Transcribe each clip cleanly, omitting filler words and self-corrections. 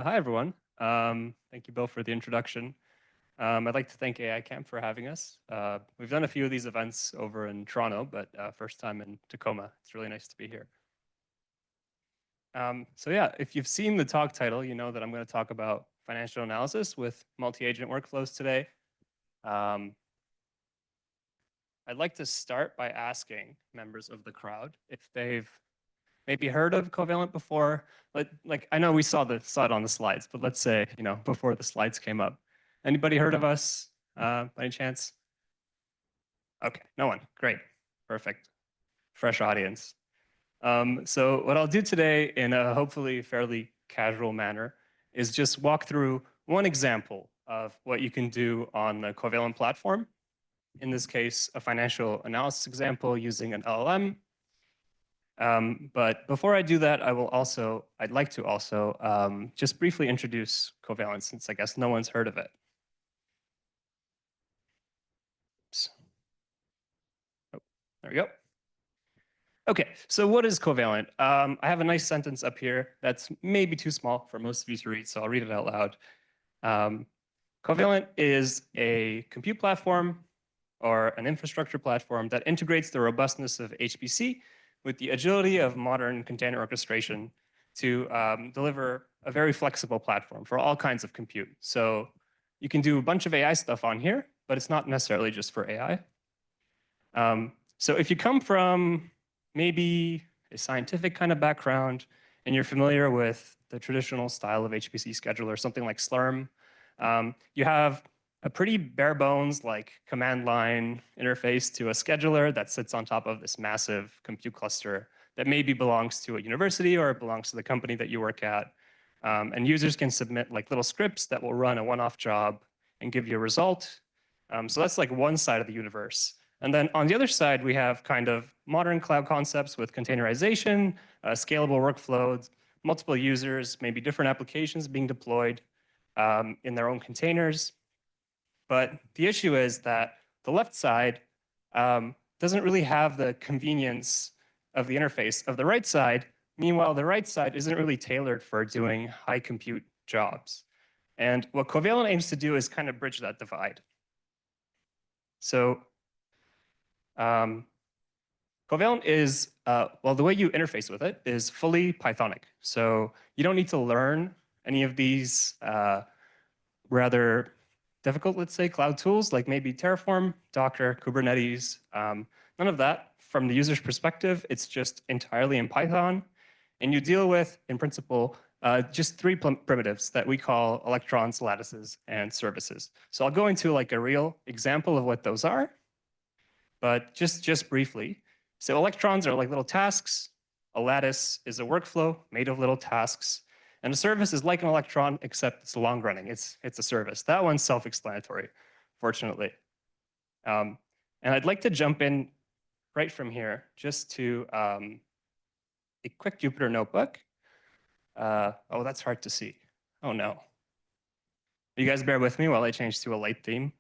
Hi, everyone. Thank you, Bill, for the introduction. I'd like to thank AI Camp for having us. We've done a few of these events over in Toronto, but first time in Tacoma. It's really nice to be here. So yeah, if you've seen the talk title, you know that I'm going to talk about financial analysis with multi-agent workflows today. I'd like to start by asking members of the crowd if they've maybe heard of Covalent before. Like I know we saw it on the slides, but let's say, before the slides came up. Anybody heard of us by any chance? Okay, no one. Great. Perfect. Fresh audience. So what I'll do today in a hopefully fairly casual manner is just walk through one example of what you can do on the Covalent platform. In this case, a financial analysis example using an LLM. But before I do that, I'd like to also just briefly introduce Covalent, since I guess no one's heard of it. Oops. Oh, there we go. Okay, so what is Covalent? I have a nice sentence up here that's maybe too small for most of you to read, so I'll read it out loud. Covalent is a compute platform or an infrastructure platform that integrates the robustness of HPC with the agility of modern container orchestration to deliver a very flexible platform for all kinds of compute. So you can do a bunch of AI stuff on here, but it's not necessarily just for AI. So if you come from maybe a scientific kind of background and you're familiar with the traditional style of HPC scheduler, something like Slurm, you have a pretty bare bones like command line interface to a scheduler that sits on top of this massive compute cluster that maybe belongs to a university or it belongs to the company that you work at. And users can submit like little scripts that will run a one-off job and give you a result. So that's like one side of the universe. And then on the other side, we have kind of modern cloud concepts with containerization, scalable workflows, multiple users, maybe different applications being deployed in their own containers. But the issue is that the left side doesn't really have the convenience of the interface of the right side. Meanwhile, the right side isn't really tailored for doing high compute jobs. And what Covalent aims to do is kind of bridge that divide. So Covalent is, well, the way you interface with it is fully Pythonic. So you don't need to learn any of these rather difficult, let's say, cloud tools like maybe Terraform, Docker, Kubernetes, none of that. From the user's perspective, it's just entirely in Python. And you deal with, in principle, just three primitives that we call electrons, lattices, and services. So I'll go into like a real example of what those are, but just briefly. So electrons are like little tasks. A lattice is a workflow made of little tasks. And a service is like an electron, except it's long running. It's a service. That one's self-explanatory, fortunately. And I'd like to jump in right from here just to a quick Jupyter notebook. Oh, that's hard to see. Oh, no. You guys bear with me while I change to a light theme.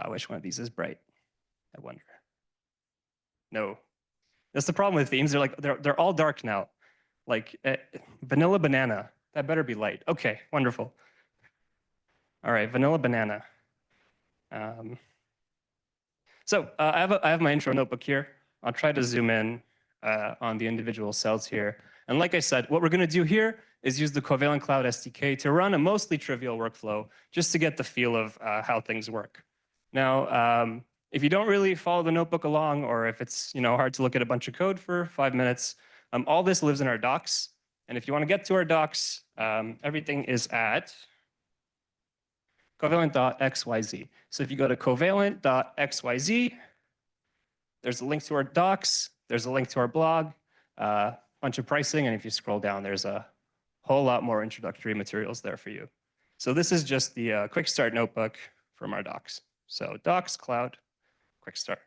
Which one of these is bright? I wonder. No. That's the problem with themes. They're all dark now. Like vanilla banana. That better be light. Okay, wonderful. All right, vanilla banana. So I have my intro notebook here. I'll try to zoom in on the individual cells here. And like I said, what we're going to do here is use the Covalent Cloud SDK to run a mostly trivial workflow just to get the feel of how things work. Now, if you don't really follow the notebook along, or if it's hard to look at a bunch of code for 5 minutes, all this lives in our docs. And if you want to get to our docs, everything is at covalent.xyz. So if you go to covalent.xyz, there's a link to our docs, there's a link to our blog, a bunch of pricing, and if you scroll down, there's a whole lot more introductory materials there for you. So this is just the quick start notebook from our docs. So docs, cloud, quick start.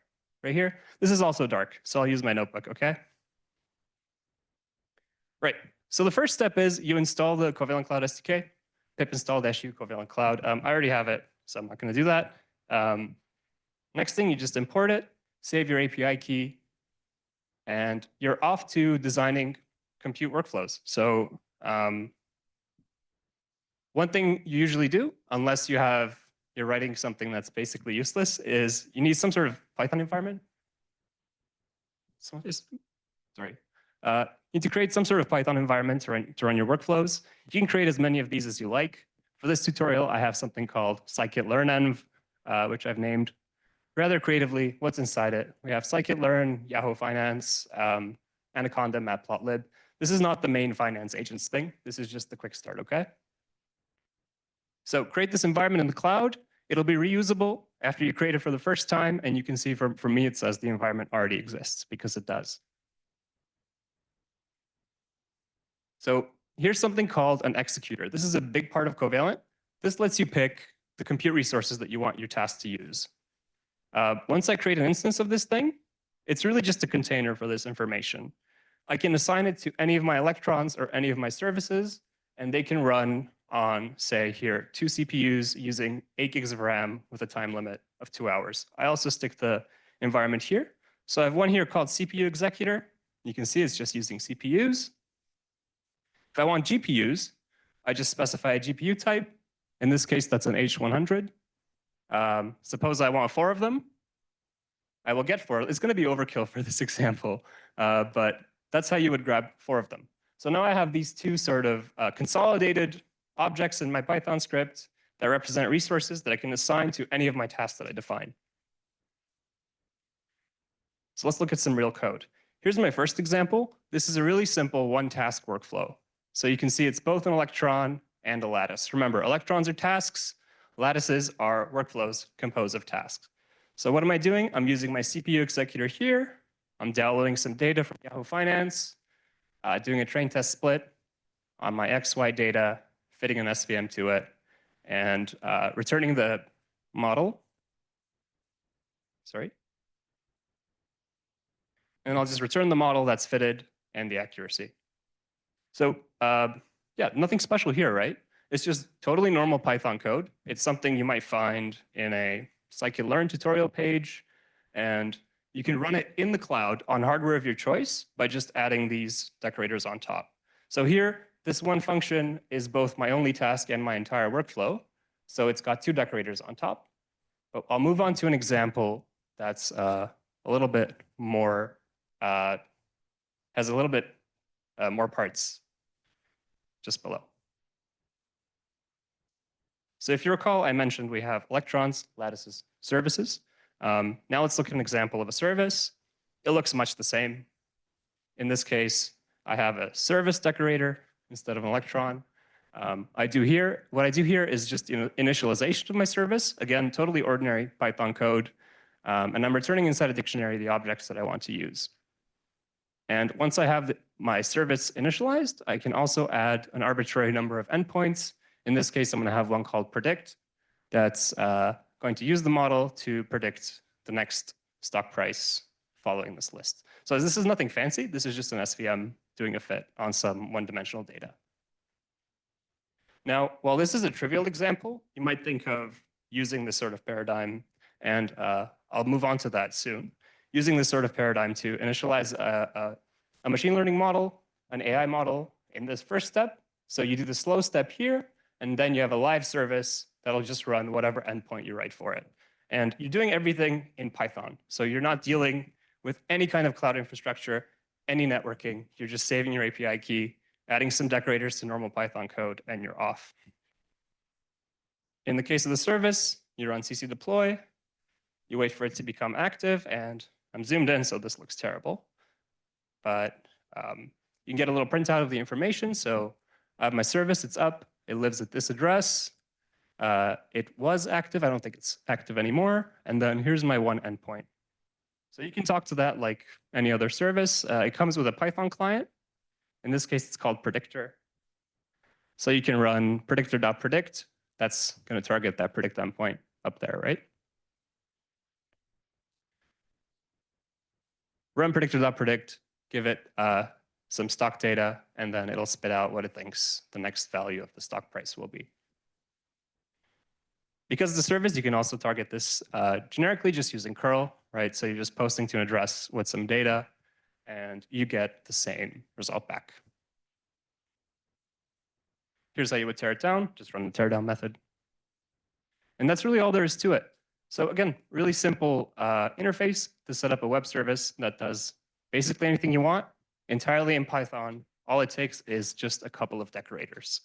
Right here. This is also dark, so I'll use my notebook, okay? Right. So the first step is you install the Covalent Cloud SDK, pip install -u Covalent Cloud. I already have it, so I'm not going to do that. Next thing, you just import it, save your API key, and you're off to designing compute workflows. So one thing you usually do, unless you're writing something that's basically useless, is you need some sort of Python environment. Sorry. You need to create some sort of Python environment to run your workflows. You can create as many of these as you like. For this tutorial, I have something called scikit-learn-env, which I've named rather creatively. What's inside it? We have scikit-learn, Yahoo Finance, Anaconda, Matplotlib. This is not the main finance agents thing. This is just the quick start, okay? So create this environment in the cloud. It'll be reusable after you create it for the first time. And you can see for me, it says the environment already exists because it does. So here's something called an executor. This is a big part of Covalent. This lets you pick the compute resources that you want your task to use. Once I create an instance of this thing, it's really just a container for this information. I can assign it to any of my electrons or any of my services, and they can run on, say here, 2 CPUs using 8 gigs of RAM with a time limit of 2 hours. I also stick the environment here. So I have one here called CPU executor. You can see it's just using CPUs. If I want GPUs, I just specify a GPU type. In this case, that's an H100. Suppose I want 4 of them. I will get 4. It's going to be overkill for this example, but that's how you would grab 4 of them. So now I have these two sort of consolidated objects in my Python script that represent resources that I can assign to any of my tasks that I define. So let's look at some real code. Here's my first example. This is a really simple one-task workflow. So you can see it's both an electron and a lattice. Remember, electrons are tasks. Lattices are workflows composed of tasks. So what am I doing? I'm using my CPU executor here. I'm downloading some data from Yahoo Finance, doing a train test split on my XY data, fitting an SVM to it, and returning the model. Sorry. And I'll just return the model that's fitted and the accuracy. So yeah, nothing special here, right? It's just totally normal Python code. It's something you might find in a scikit-learn tutorial page, and you can run it in the cloud on hardware of your choice by just adding these decorators on top. So here, this one function is both my only task and my entire workflow. So it's got 2 decorators on top. But I'll move on to an example that's a little bit more, has a little bit more parts just below. So if you recall, I mentioned we have electrons, lattices, services. Now let's look at an example of a service. It looks much the same. In this case, I have a service decorator instead of an electron. What I do here is just initialization of my service. Again, totally ordinary Python code. And I'm returning inside a dictionary the objects that I want to use. And once I have my service initialized, I can also add an arbitrary number of endpoints. In this case, I'm going to have one called predict that's going to use the model to predict the next stock price following this list. So this is nothing fancy. This is just an SVM doing a fit on some one-dimensional data. Now, while this is a trivial example, you might think of using this sort of paradigm, and I'll move on to that soon. Using this sort of paradigm to initialize a machine learning model, an AI model in this first step. So you do the slow step here, and then you have a live service that'll just run whatever endpoint you write for it. And you're doing everything in Python. So you're not dealing with any kind of cloud infrastructure, any networking. You're just saving your API key, adding some decorators to normal Python code, and you're off. In the case of the service, you run cc deploy. You wait for it to become active, and I'm zoomed in, so this looks terrible. But you can get a little printout of the information. So I have my service, it's up. It lives at this address. It was active. I don't think it's active anymore. And then here's my one endpoint. So you can talk to that like any other service. It comes with a Python client. In this case, it's called predictor. So you can run predictor.predict. That's going to target that predict endpoint up there, right? Run predictor.predict, give it some stock data, and then it'll spit out what it thinks the next value of the stock price will be. Because it's a service, you can also target this generically just using curl, right? So you're just posting to an address with some data. and you get the same result back. Here's how you would tear it down. Just run the teardown method. And that's really all there is to it. So again, really simple interface to set up a web service that does basically anything you want, entirely in Python. All it takes is just a couple of decorators.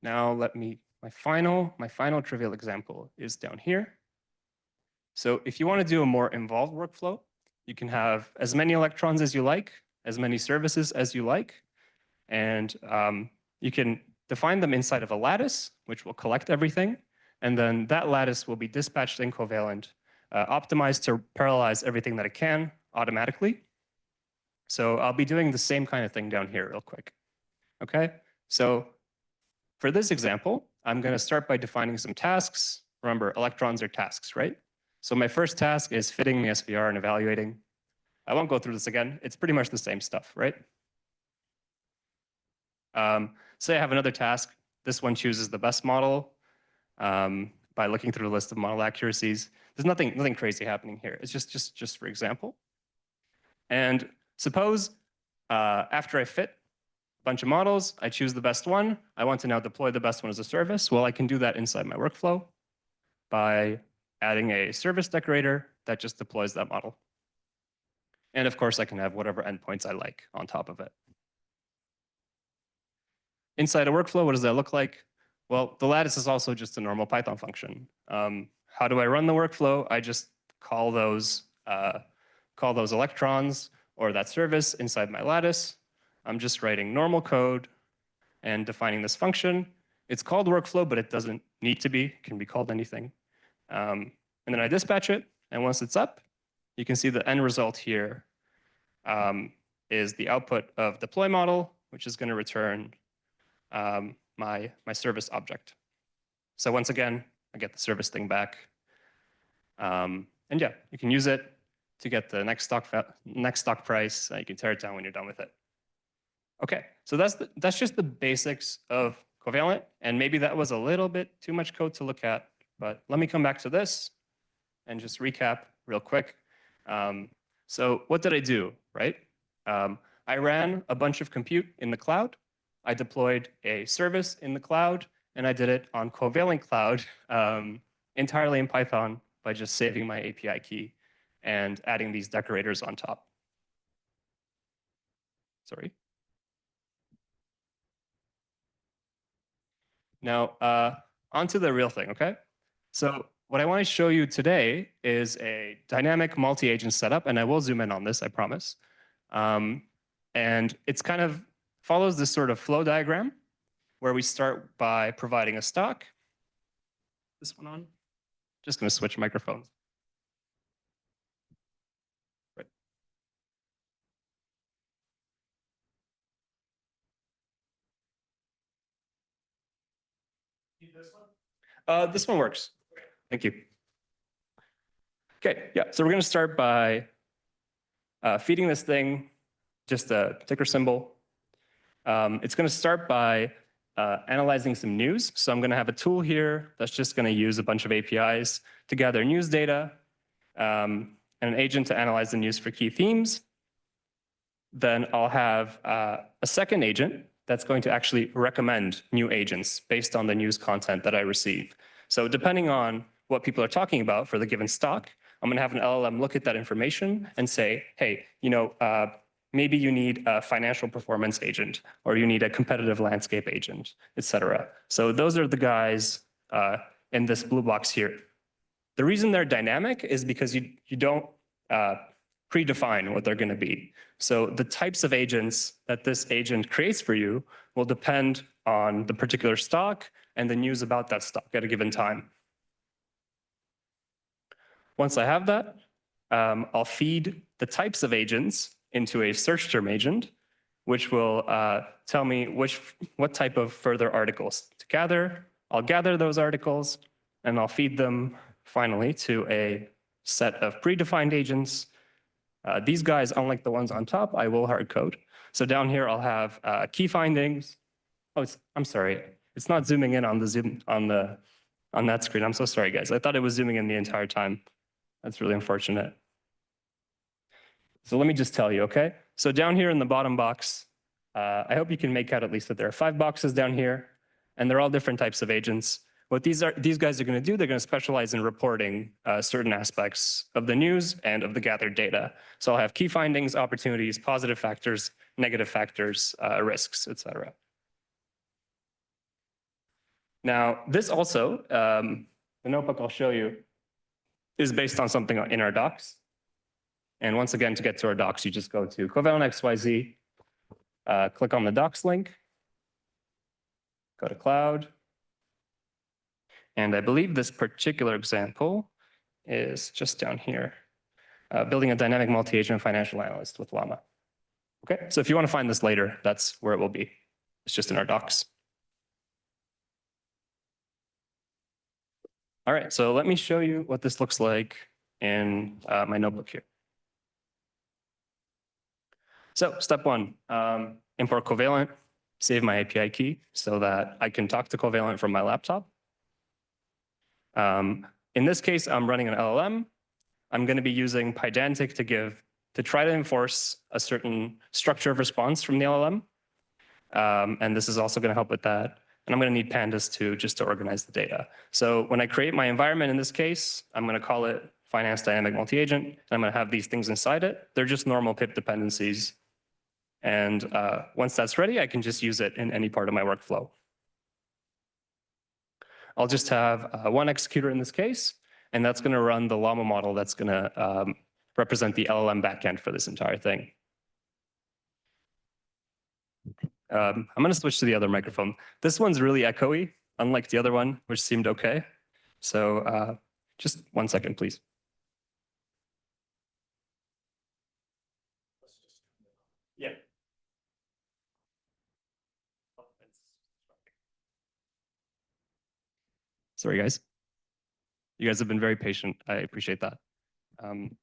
Now my final trivial example is down here. So if you want to do a more involved workflow, you can have as many electrons as you like, as many services as you like, and you can define them inside of a lattice, which will collect everything, and then that lattice will be dispatched in Covalent, optimized to parallelize everything that it can automatically. So I'll be doing the same kind of thing down here real quick. Okay, so for this example, I'm going to start by defining some tasks. Remember, electrons are tasks, right? So my first task is fitting the SVR and evaluating. I won't go through this again. It's pretty much the same stuff, right? Say I have another task. This one chooses the best model by looking through the list of model accuracies. There's nothing crazy happening here. It's just for example. And suppose after I fit a bunch of models, I choose the best one. I want to now deploy the best one as a service. Well, I can do that inside my workflow by adding a service decorator that just deploys that model. And of course, I can have whatever endpoints I like on top of it. Inside a workflow, what does that look like? Well, the lattice is also just a normal Python function. How do I run the workflow? I just call those electrons or that service inside my lattice. I'm just writing normal code and defining this function. It's called workflow, but it doesn't need to be. It can be called anything. And then I dispatch it. And once it's up, you can see the end result here is the output of deploy model, which is going to return my service object. So once again, I get the service thing back. And yeah, you can use it to get the next stock price. You can tear it down when you're done with it. Okay, so that's just the basics of Covalent. And maybe that was a little bit too much code to look at, but let me come back to this and just recap real quick. So what did I do, right? I ran a bunch of compute in the cloud. I deployed a service in the cloud, and I did it on Covalent Cloud entirely in Python by just saving my API key and adding these decorators on top. Sorry. Now, onto the real thing, okay? So what I want to show you today is a dynamic multi-agent setup, and I will zoom in on this, I promise. And it's kind of follows this sort of flow diagram where we start by providing a stock. This one on. Just going to switch microphones. Right. This one works. Thank you. Okay, yeah, so we're going to start by feeding this thing just a ticker symbol. It's going to start by analyzing some news. So I'm going to have a tool here that's just going to use a bunch of APIs to gather news data and an agent to analyze the news for key themes. Then I'll have a second agent that's going to actually recommend new agents based on the news content that I receive. So depending on what people are talking about for the given stock, I'm going to have an LLM look at that information and say, hey, maybe you need a financial performance agent, or you need a competitive landscape agent, et cetera. So those are the guys in this blue box here. The reason they're dynamic is because you don't predefine what they're going to be. So the types of agents that this agent creates for you will depend on the particular stock and the news about that stock at a given time. Once I have that, I'll feed the types of agents into a search term agent, which will tell me what type of further articles to gather. I'll gather those articles, and I'll feed them finally to a set of predefined agents. These guys, unlike the ones on top, I will hard code. So down here, I'll have key findings. Oh, I'm sorry. It's not zooming in on that screen. I'm so sorry, guys. I thought it was zooming in the entire time. That's really unfortunate. So let me just tell you, okay? So down here in the bottom box, I hope you can make out at least that there are 5 boxes down here, and they're all different types of agents. What these guys are going to do, they're going to specialize in reporting certain aspects of the news and of the gathered data. So I'll have key findings, opportunities, positive factors, negative factors, risks, etc. Now, this also, the notebook I'll show you, is based on something in our docs. And once again, to get to our docs, you just go to Covalent XYZ, click on the docs link, go to cloud. And I believe this particular example is just down here, building a dynamic multi-agent financial analyst with Llama. Okay, so if you want to find this later, that's where it will be. It's just in our docs. All right, so let me show you what this looks like in my notebook here. So step 1, import Covalent, save my API key so that I can talk to Covalent from my laptop. In this case, I'm running an LLM. I'm going to be using Pydantic to try to enforce a certain structure of response from the LLM. And this is also going to help with that. And I'm going to need pandas just to organize the data. So when I create my environment in this case, I'm going to call it Finance Dynamic Multi-Agent. And I'm going to have these things inside it. They're just normal pip dependencies. And once that's ready, I can just use it in any part of my workflow. I'll just have one executor in this case, and that's going to run the Llama model that's going to represent the LLM backend for this entire thing. I'm going to switch to the other microphone. This one's really echoey, unlike the other one, which seemed okay. So just 1 second, please. Yeah. Sorry, guys. You guys have been very patient. I appreciate that. Thank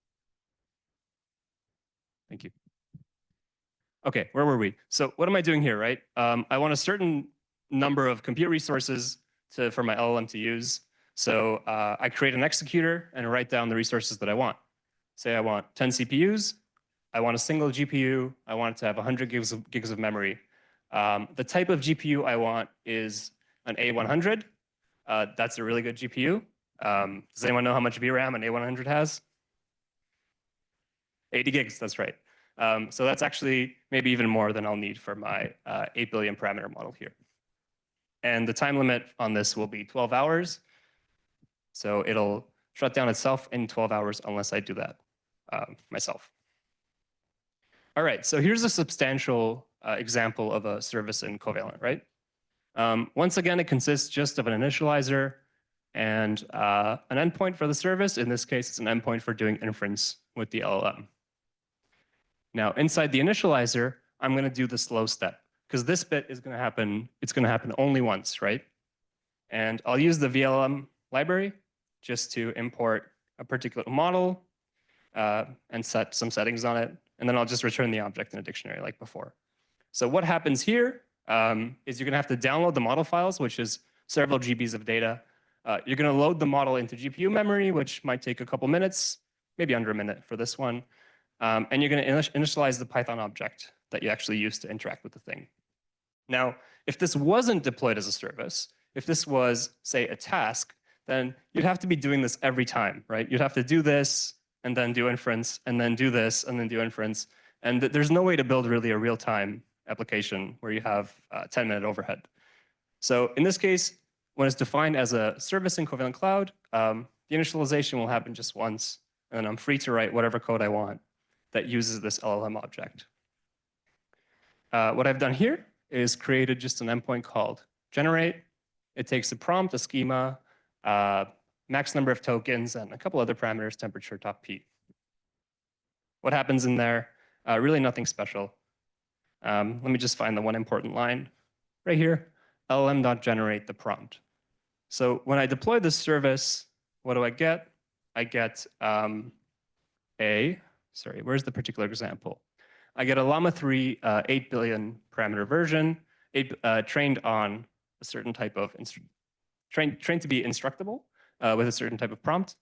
you. Okay, where were we? So what am I doing here, right? I want a certain number of compute resources for my LLM to use. So I create an executor and write down the resources that I want. Say I want 10 CPUs. I want a single GPU. I want it to have 100 gigs of memory. The type of GPU I want is an A100. That's a really good GPU. Does anyone know how much VRAM an A100 has? 80 gigs, that's right. So that's actually maybe even more than I'll need for my 8 billion parameter model here. And the time limit on this will be 12 hours. So it'll shut down itself in 12 hours unless I do that myself. All right, so here's a substantial example of a service in Covalent, right? Once again, it consists just of an initializer and an endpoint for the service. In this case, it's an endpoint for doing inference with the LLM. Now, inside the initializer, I'm going to do the slow step because this bit is going to happen. It's going to happen only once, right? And I'll use the VLM library just to import a particular model and set some settings on it. And then I'll just return the object in a dictionary like before. So what happens here is you're going to have to download the model files, which is several GBs of data. You're going to load the model into GPU memory, which might take a couple minutes, maybe under a minute for this one. And you're going to initialize the Python object that you actually use to interact with the thing. Now, if this wasn't deployed as a service, if this was, say, a task, then you'd have to be doing this every time, right? You'd have to do this, and then do inference, and then do this, and then do inference. And there's no way to build really a real-time application where you have 10-minute overhead. So in this case, when it's defined as a service in Covalent Cloud, the initialization will happen just once, and then I'm free to write whatever code I want that uses this LLM object. What I've done here is created just an endpoint called generate. It takes a prompt, a schema, max number of tokens, and a couple other parameters, temperature, top P. What happens in there? Really nothing special. Let me just find the one important line right here, llm.generate the prompt. So when I deploy this service, what do I get? I get where's the particular example? I get a Llama 3 8 billion parameter version, trained on a certain type of, trained to be instructable with a certain type of prompt.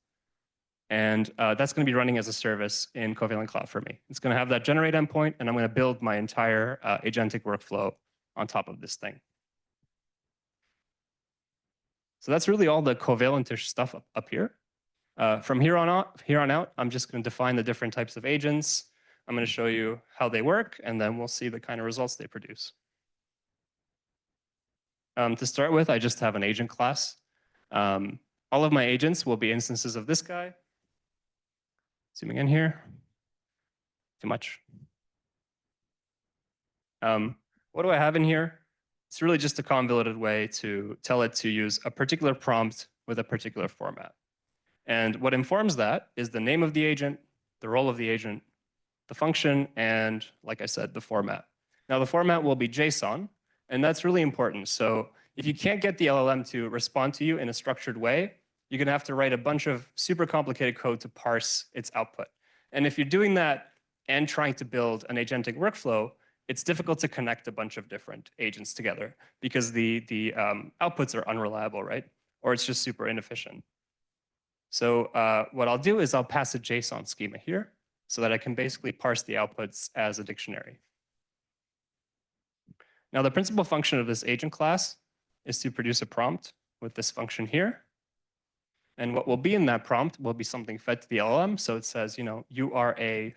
And that's going to be running as a service in Covalent Cloud for me. It's going to have that generate endpoint, and I'm going to build my entire agentic workflow on top of this thing. So that's really all the Covalent-ish stuff up here. From here on out, I'm just going to define the different types of agents. I'm going to show you how they work, and then we'll see the kind of results they produce. To start with, I just have an agent class. All of my agents will be instances of this guy. Zooming in here. Too much. What do I have in here? It's really just a convoluted way to tell it to use a particular prompt with a particular format. And what informs that is the name of the agent, the role of the agent, the function, and like I said, the format. Now the format will be JSON, and that's really important. So if you can't get the LLM to respond to you in a structured way, you're going to have to write a bunch of super complicated code to parse its output. And if you're doing that and trying to build an agentic workflow, it's difficult to connect a bunch of different agents together because the outputs are unreliable, right? Or it's just super inefficient. So what I'll do is I'll pass a JSON schema here so that I can basically parse the outputs as a dictionary. Now, the principal function of this agent class is to produce a prompt with this function here. And what will be in that prompt will be something fed to the LLM. So it says, you are a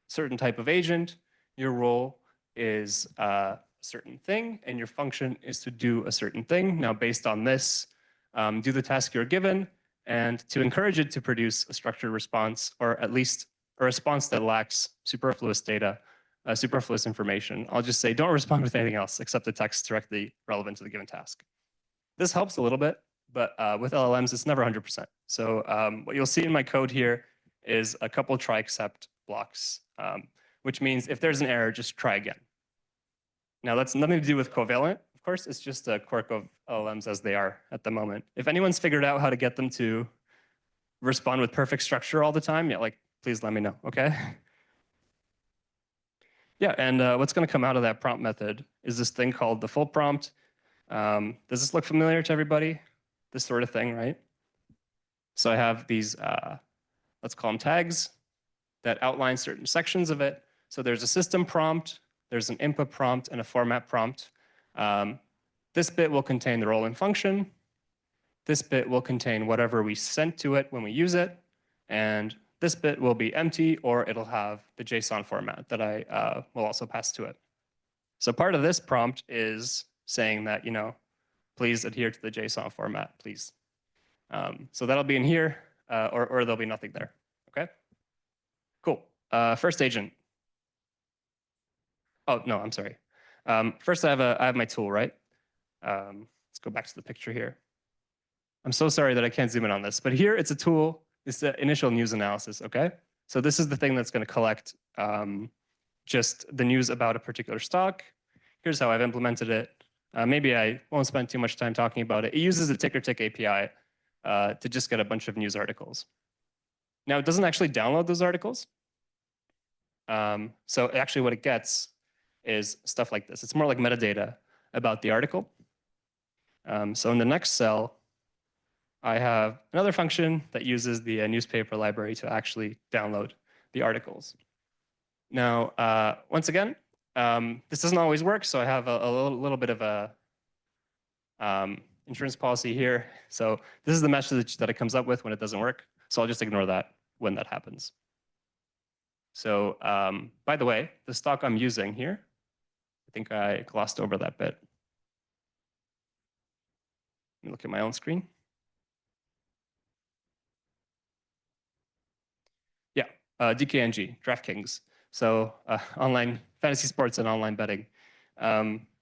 certain type of agent. Your role is a certain thing, and your function is to do a certain thing. Now, based on this, do the task you're given, and to encourage it to produce a structured response, or at least a response that lacks superfluous data, superfluous information. I'll just say, don't respond with anything else except the text directly relevant to the given task. This helps a little bit, but with LLMs, it's never 100%. So what you'll see in my code here is a couple try except blocks, which means if there's an error, just try again. Now, that's nothing to do with Covalent. Of course, it's just a quirk of LLMs as they are at the moment. If anyone's figured out how to get them to respond with perfect structure all the time, yeah, please let me know, okay? Yeah, and what's going to come out of that prompt method is this thing called the full prompt. Does this look familiar to everybody? This sort of thing, right? So I have these, let's call them tags, that outline certain sections of it. So there's a system prompt, there's an input prompt, and a format prompt. This bit will contain the role and function. This bit will contain whatever we sent to it when we use it. And this bit will be empty, or it'll have the JSON format that I will also pass to it. So part of this prompt is saying that, please adhere to the JSON format, please. So that'll be in here, or there'll be nothing there, okay? Cool. First agent. Oh, no, I'm sorry. First, I have my tool, right? Let's go back to the picture here. I'm so sorry that I can't zoom in on this, but here it's a tool. It's the initial news analysis, okay? So this is the thing that's going to collect just the news about a particular stock. Here's how I've implemented it. Maybe I won't spend too much time talking about it. It uses a ticker-tick API to just get a bunch of news articles. Now, it doesn't actually download those articles. So actually what it gets is stuff like this. It's more like metadata about the article. So in the next cell, I have another function that uses the newspaper library to actually download the articles. Now, once again, this doesn't always work, so I have a little bit of a insurance policy here. So this is the message that it comes up with when it doesn't work. So I'll just ignore that when that happens. So by the way, the stock I'm using here, I think I glossed over that bit. Let me look at my own screen. Yeah, DKNG, DraftKings. So online fantasy sports and online betting.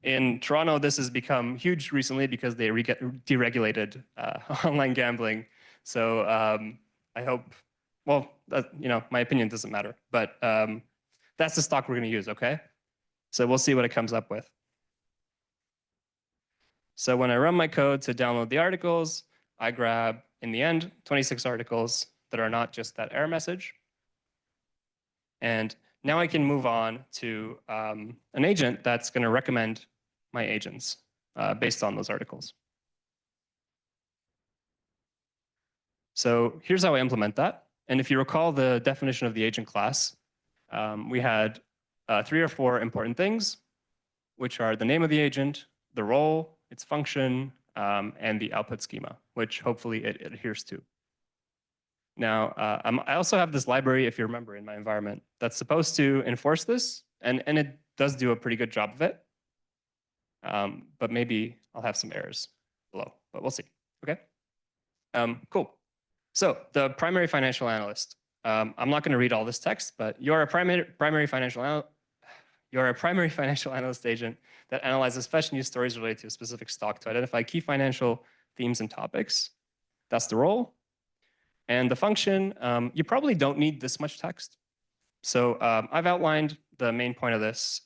In Toronto, this has become huge recently because they deregulated online gambling. So I hope, well, my opinion doesn't matter, but that's the stock we're going to use, okay? So we'll see what it comes up with. So when I run my code to download the articles, I grab, in the end, 26 articles that are not just that error message. And now I can move on to an agent that's going to recommend my agents based on those articles. So here's how I implement that. And if you recall the definition of the agent class, we had 3 or 4 important things, which are the name of the agent, the role, its function, and the output schema, which hopefully it adheres to. Now, I also have this library, if you remember, in my environment that's supposed to enforce this, and it does do a pretty good job of it. But maybe I'll have some errors below, but we'll see. Okay. Cool. So the primary financial analyst. I'm not going to read all this text, but you're a primary financial analyst agent that analyzes fresh news stories related to a specific stock to identify key financial themes and topics. That's the role. And the function, you probably don't need this much text. So I've outlined the main point of this.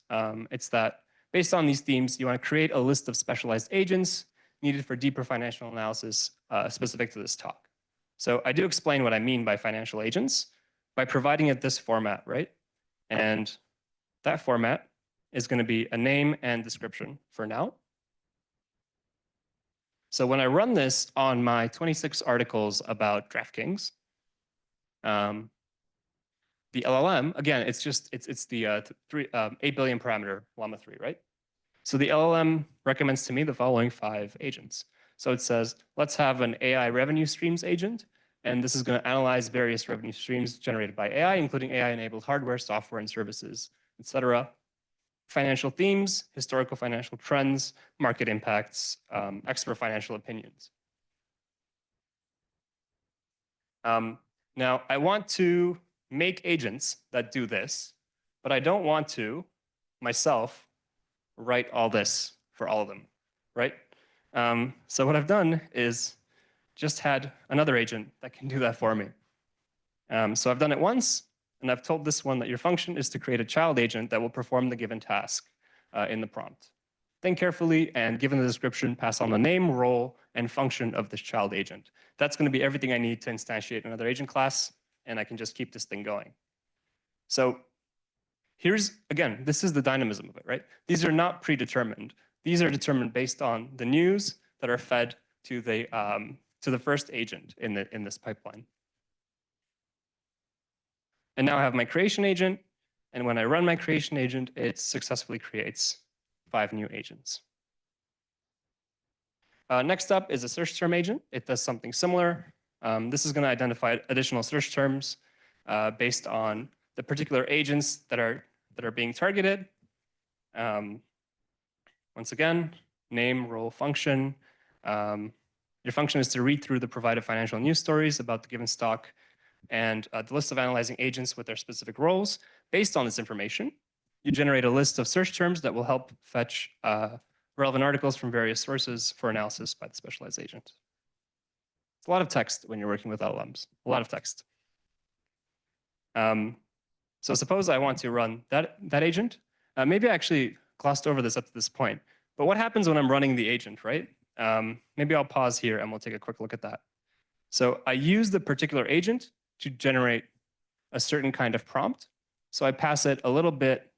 It's that based on these themes, you want to create a list of specialized agents needed for deeper financial analysis specific to this talk. So I do explain what I mean by financial agents by providing it this format, right? And that format is going to be a name and description for now. So when I run this on my 26 articles about DraftKings, the LLM, again, it's the 8 billion parameter Llama 3, right? So the LLM recommends to me the following 5 agents. So it says, let's have an AI revenue streams agent. And this is going to analyze various revenue streams generated by AI, including AI-enabled hardware, software, and services, etc. Financial themes, historical financial trends, market impacts, expert financial opinions. Now, I want to make agents that do this, but I don't want to myself write all this for all of them, right? So what I've done is just had another agent that can do that for me. So I've done it once, and I've told this one that your function is to create a child agent that will perform the given task in the prompt. Think carefully, and given the description, pass on the name, role, and function of this child agent. That's going to be everything I need to instantiate another agent class, and I can just keep this thing going. So here's, again, this is the dynamism of it, right? These are not predetermined. These are determined based on the news that are fed to the first agent in this pipeline. And now I have my creation agent, and when I run my creation agent, it successfully creates 5 new agents. Next up is a search term agent. It does something similar. This is going to identify additional search terms based on the particular agents that are being targeted. Once again, name, role, function. Your function is to read through the provided financial news stories about the given stock and the list of analyzing agents with their specific roles. Based on this information, you generate a list of search terms that will help fetch relevant articles from various sources for analysis by the specialized agent. It's a lot of text when you're working with LLMs, a lot of text. So suppose I want to run that agent. Maybe I actually glossed over this up to this point, but what happens when I'm running the agent, right? Maybe I'll pause here and we'll take a quick look at that. So I use the particular agent to generate a certain kind of prompt. So I pass it a little bit,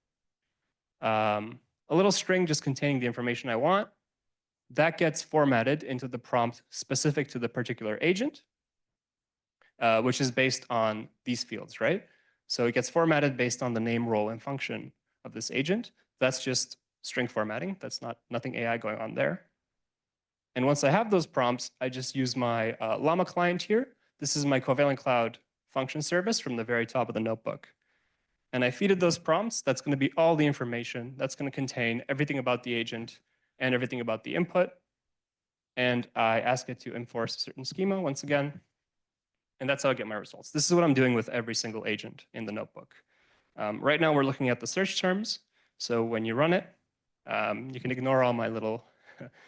a little string just containing the information I want. That gets formatted into the prompt specific to the particular agent, which is based on these fields, right? So it gets formatted based on the name, role, and function of this agent. That's just string formatting. That's nothing AI going on there. And once I have those prompts, I just use my Llama client here. This is my Covalent Cloud function service from the very top of the notebook. And I feed it those prompts. That's going to be all the information. That's going to contain everything about the agent and everything about the input. And I ask it to enforce a certain schema once again. And that's how I get my results. This is what I'm doing with every single agent in the notebook. Right now, we're looking at the search terms. So when you run it, you can ignore all my little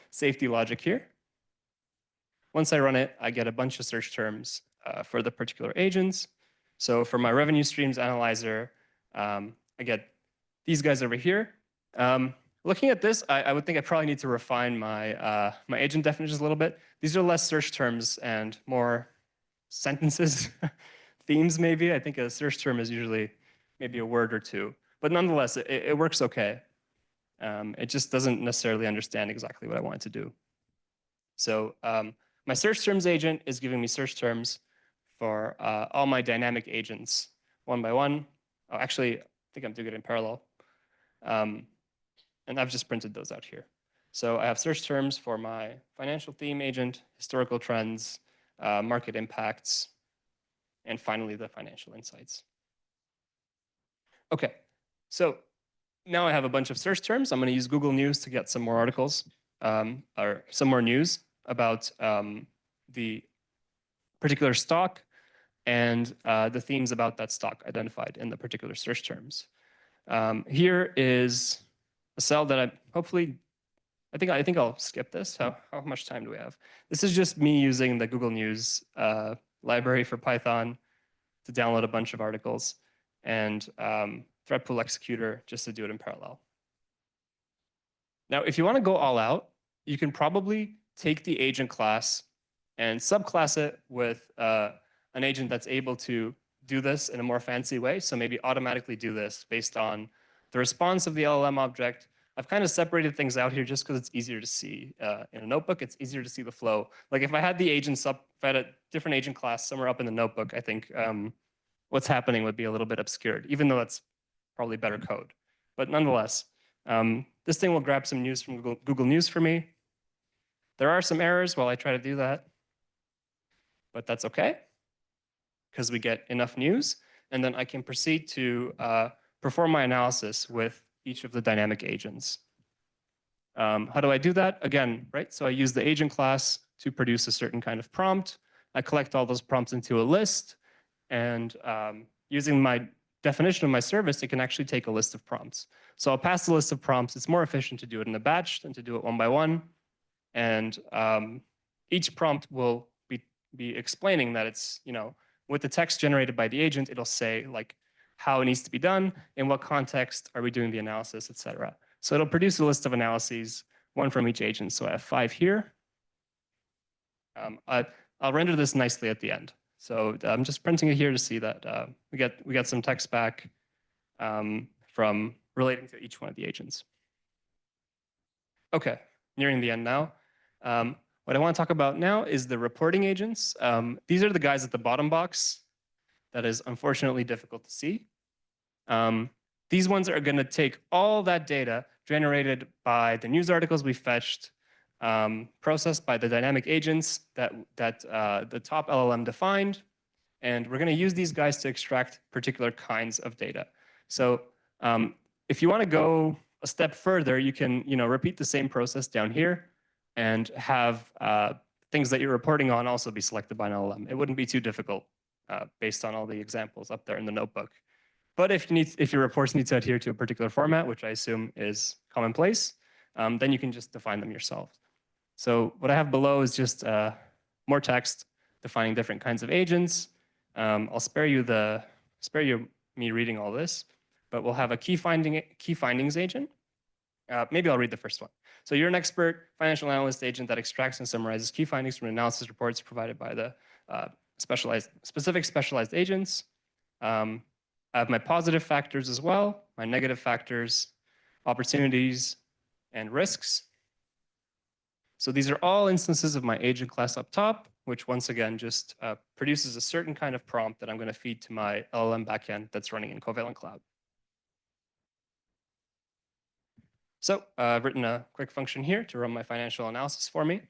safety logic here. Once I run it, I get a bunch of search terms for the particular agents. So for my revenue streams analyzer, I get these guys over here. Looking at this, I would think I probably need to refine my agent definitions a little bit. These are less search terms and more sentences, themes maybe. I think a search term is usually maybe a word or two. But nonetheless, it works okay. It just doesn't necessarily understand exactly what I want it to do. So my search terms agent is giving me search terms for all my dynamic agents one by one. Oh, actually, I think I'm doing it in parallel. And I've just printed those out here. So I have search terms for my financial theme agent, historical trends, market impacts, and finally the financial insights. Okay, so now I have a bunch of search terms. I'm going to use Google News to get some more articles or some more news about the particular stock and the themes about that stock identified in the particular search terms. Here is a cell that I think I'll skip this. How much time do we have? This is just me using the Google News library for Python to download a bunch of articles and thread pool executor just to do it in parallel. Now, if you want to go all out, you can probably take the agent class and subclass it with an agent that's able to do this in a more fancy way. So maybe automatically do this based on the response of the LLM object. I've kind of separated things out here just because it's easier to see in a notebook. It's easier to see the flow. Like if I had the agents up, if I had a different agent class somewhere up in the notebook, I think what's happening would be a little bit obscured, even though that's probably better code. But nonetheless, this thing will grab some news from Google News for me. There are some errors while I try to do that, but that's okay because we get enough news, and then I can proceed to perform my analysis with each of the dynamic agents. How do I do that? Again, right? So I use the agent class to produce a certain kind of prompt. I collect all those prompts into a list, and using my definition of my service, it can actually take a list of prompts. So I'll pass the list of prompts. It's more efficient to do it in a batch than to do it one by one. And each prompt will be explaining that it's, with the text generated by the agent, it'll say like how it needs to be done, in what context are we doing the analysis, et cetera. So it'll produce a list of analyses, one from each agent. So I have 5 here. I'll render this nicely at the end. So I'm just printing it here to see that we get some text back from relating to each one of the agents. Okay, nearing the end now. What I want to talk about now is the reporting agents. These are the guys at the bottom box that is unfortunately difficult to see. These ones are going to take all that data generated by the news articles we fetched, processed by the dynamic agents that the top LLM defined, and we're going to use these guys to extract particular kinds of data. So if you want to go a step further, you can repeat the same process down here and have things that you're reporting on also be selected by an LLM. It wouldn't be too difficult based on all the examples up there in the notebook. But if your reports need to adhere to a particular format, which I assume is commonplace, then you can just define them yourself. So what I have below is just more text defining different kinds of agents. I'll spare you me reading all this, but we'll have a key findings agent. Maybe I'll read the first one. So you're an expert financial analyst agent that extracts and summarizes key findings from analysis reports provided by the specific specialized agents. I have my positive factors as well, my negative factors, opportunities, and risks. So these are all instances of my agent class up top, which once again just produces a certain kind of prompt that I'm going to feed to my LLM backend that's running in Covalent Cloud. So I've written a quick function here to run my financial analysis for me.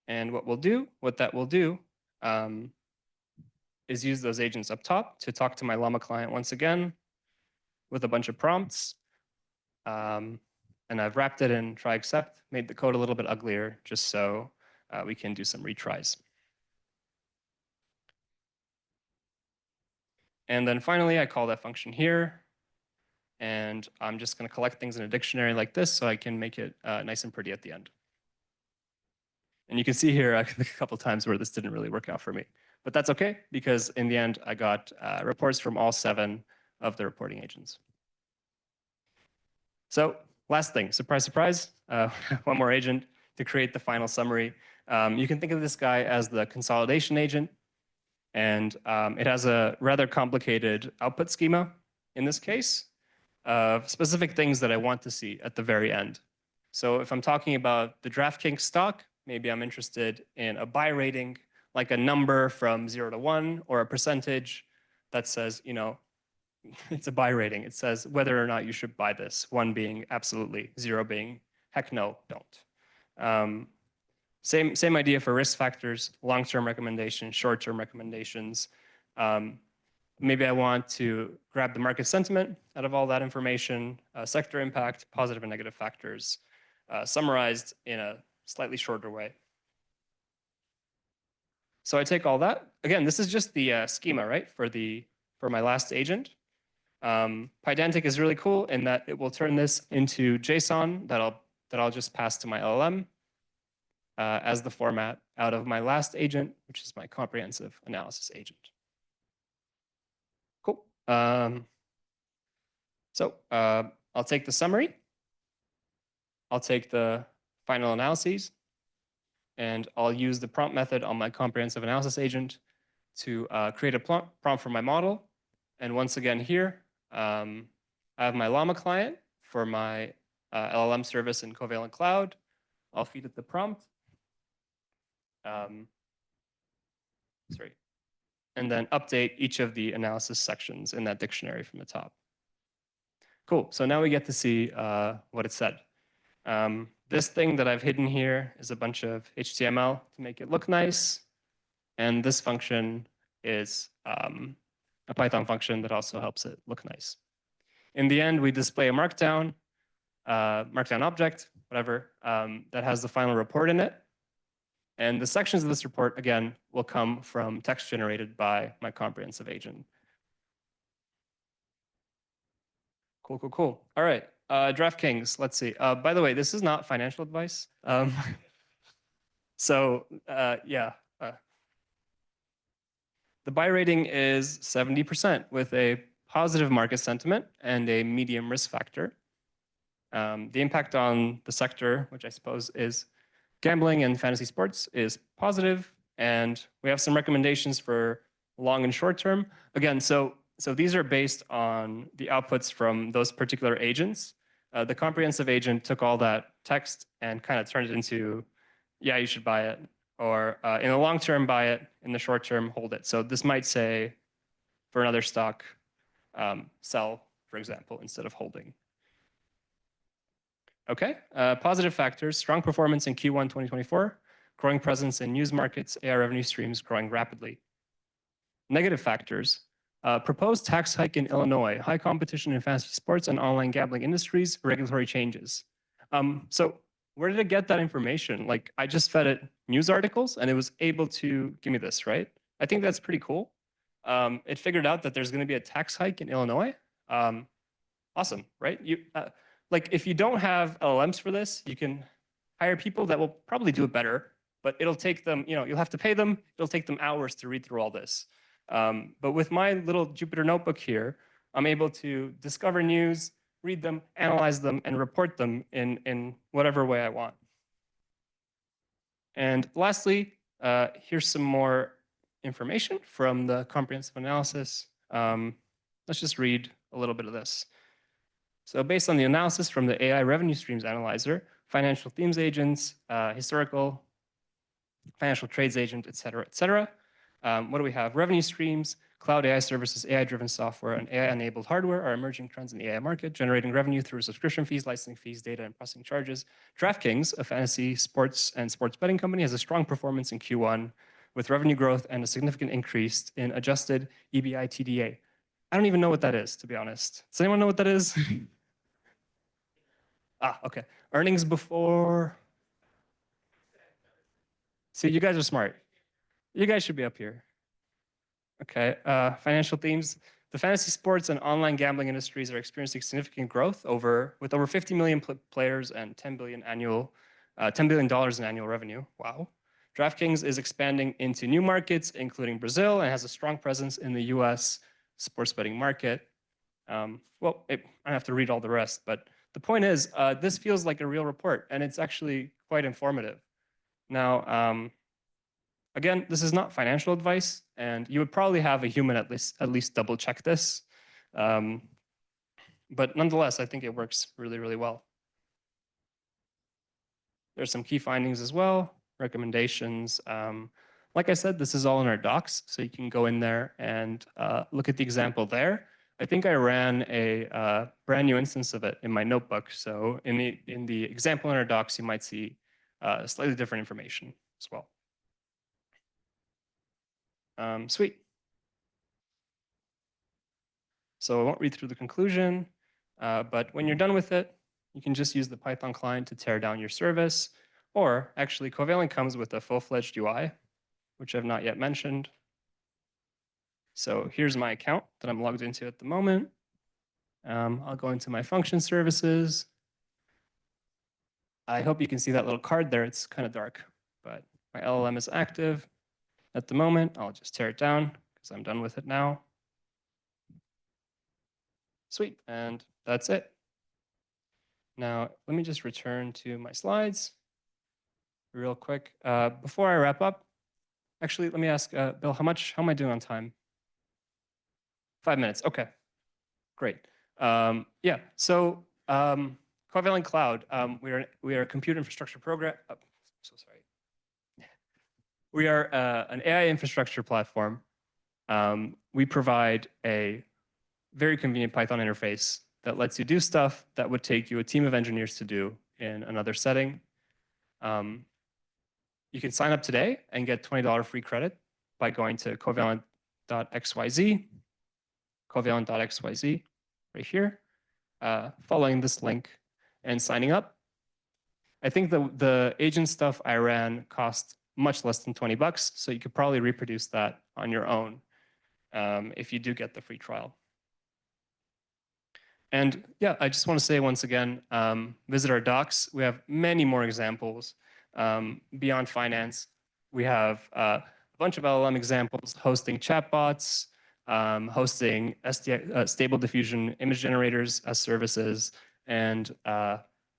And what that will do is use those agents up top to talk to my Llama client once again with a bunch of prompts. And I've wrapped it in try except, made the code a little bit uglier just so we can do some retries. And then finally, I call that function here. And I'm just going to collect things in a dictionary like this so I can make it nice and pretty at the end. And you can see here a couple times where this didn't really work out for me. But that's OK, because in the end, I got reports from all 7 of the reporting agents. So last thing, surprise, surprise, one more agent to create the final summary. You can think of this guy as the consolidation agent. And it has a rather complicated output schema in this case of specific things that I want to see at the very end. So if I'm talking about the DraftKings stock, maybe I'm interested in a buy rating like a number from 0 to 1 or a percentage that says, it's a buy rating. It says whether or not you should buy this, 1 being absolutely, 0 being heck no, don't. Same idea for risk factors, long-term recommendations, short-term recommendations. Maybe I want to grab the market sentiment out of all that information, sector impact, positive and negative factors, summarized in a slightly shorter way. So I take all that. Again, this is just the schema, right, for my last agent. Pydantic is really cool in that it will turn this into JSON that I'll just pass to my LLM as the format out of my last agent, which is my comprehensive analysis agent. Cool. So I'll take the summary. I'll take the final analyses, and I'll use the prompt method on my comprehensive analysis agent to create a prompt for my model. And once again here, I have my Llama client for my LLM service in Covalent Cloud. I'll feed it the prompt. And then update each of the analysis sections in that dictionary from the top. Cool, so now we get to see what it said. This thing that I've hidden here is a bunch of HTML to make it look nice. And this function is a Python function that also helps it look nice. In the end, we display a markdown object, whatever, that has the final report in it. And the sections of this report, again, will come from text generated by my comprehensive agent. Cool. All right, DraftKings, let's see. By the way, this is not financial advice. So yeah, the buy rating is 70% with a positive market sentiment and a medium risk factor. The impact on the sector, which I suppose is gambling and fantasy sports, is positive, and we have some recommendations for long and short term. Again, so these are based on the outputs from those particular agents. The comprehensive agent took all that text and kind of turned it into, yeah, you should buy it, or in the long term, buy it, in the short term, hold it. So this might say, for another stock, sell, for example, instead of holding. Okay, positive factors, strong performance in Q1 2024, growing presence in news markets, AI revenue streams growing rapidly. Negative factors, proposed tax hike in Illinois, high competition in fantasy sports and online gambling industries, regulatory changes. So where did it get that information? Like, I just fed it news articles and it was able to give me this, right? I think that's pretty cool. It figured out that there's going to be a tax hike in Illinois. Awesome, right? Like, if you don't have LLMs for this, you can hire people that will probably do it better, but it'll take them, you'll have to pay them. It'll take them hours to read through all this. But with my little Jupyter notebook here, I'm able to discover news, read them, analyze them, and report them in whatever way I want. And lastly, here's some more information from the comprehensive analysis. Let's just read a little bit of this. So based on the analysis from the AI revenue streams analyzer, financial themes agents, historical financial trades agent, et cetera, what do we have? Revenue streams, cloud AI services, AI-driven software, and AI-enabled hardware are emerging trends in the AI market, generating revenue through subscription fees, licensing fees, data, and processing charges. DraftKings, a fantasy sports and sports betting company, has a strong performance in Q1 with revenue growth and a significant increase in adjusted EBITDA. I don't even know what that is, to be honest. Does anyone know what that is? Okay. Earnings before. See, you guys are smart. You guys should be up here. Okay. Financial themes. The fantasy sports and online gambling industries are experiencing significant growth with over 50 million players and $10 billion in annual revenue. Wow. DraftKings is expanding into new markets, including Brazil, and has a strong presence in the US sports betting market. Well, I don't have to read all the rest, but the point is, this feels like a real report, and it's actually quite informative. Now, again, this is not financial advice, and you would probably have a human at least double check this. But nonetheless, I think it works really, really well. There's some key findings as well, recommendations. Like I said, this is all in our docs, so you can go in there and look at the example there. I think I ran a brand new instance of it in my notebook. So in the example in our docs, you might see slightly different information as well. Sweet. So I won't read through the conclusion, but when you're done with it, you can just use the Python client to tear down your service. Or actually, Covalent comes with a full-fledged UI, which I've not yet mentioned. So here's my account that I'm logged into at the moment. I'll go into my function services. I hope you can see that little card there. It's kind of dark, but my LLM is active at the moment. I'll just tear it down because I'm done with it now. Sweet, and that's it. Now, let me just return to my slides real quick. Before I wrap up, actually, let me ask, Bill, how am I doing on time? 5 minutes, okay, great. Yeah, so Covalent Cloud, we are a compute infrastructure program. Oh, so sorry. We are an AI infrastructure platform. We provide a very convenient Python interface that lets you do stuff that would take you a team of engineers to do in another setting. You can sign up today and get $20 free credit by going to covalent.xyz, covalent.xyz, right here, following this link and signing up. I think the agent stuff I ran cost much less than 20 bucks, so you could probably reproduce that on your own if you do get the free trial. And yeah, I just want to say once again, visit our docs. We have many more examples beyond finance. We have a bunch of LLM examples, hosting chatbots, hosting stable diffusion image generators as services. And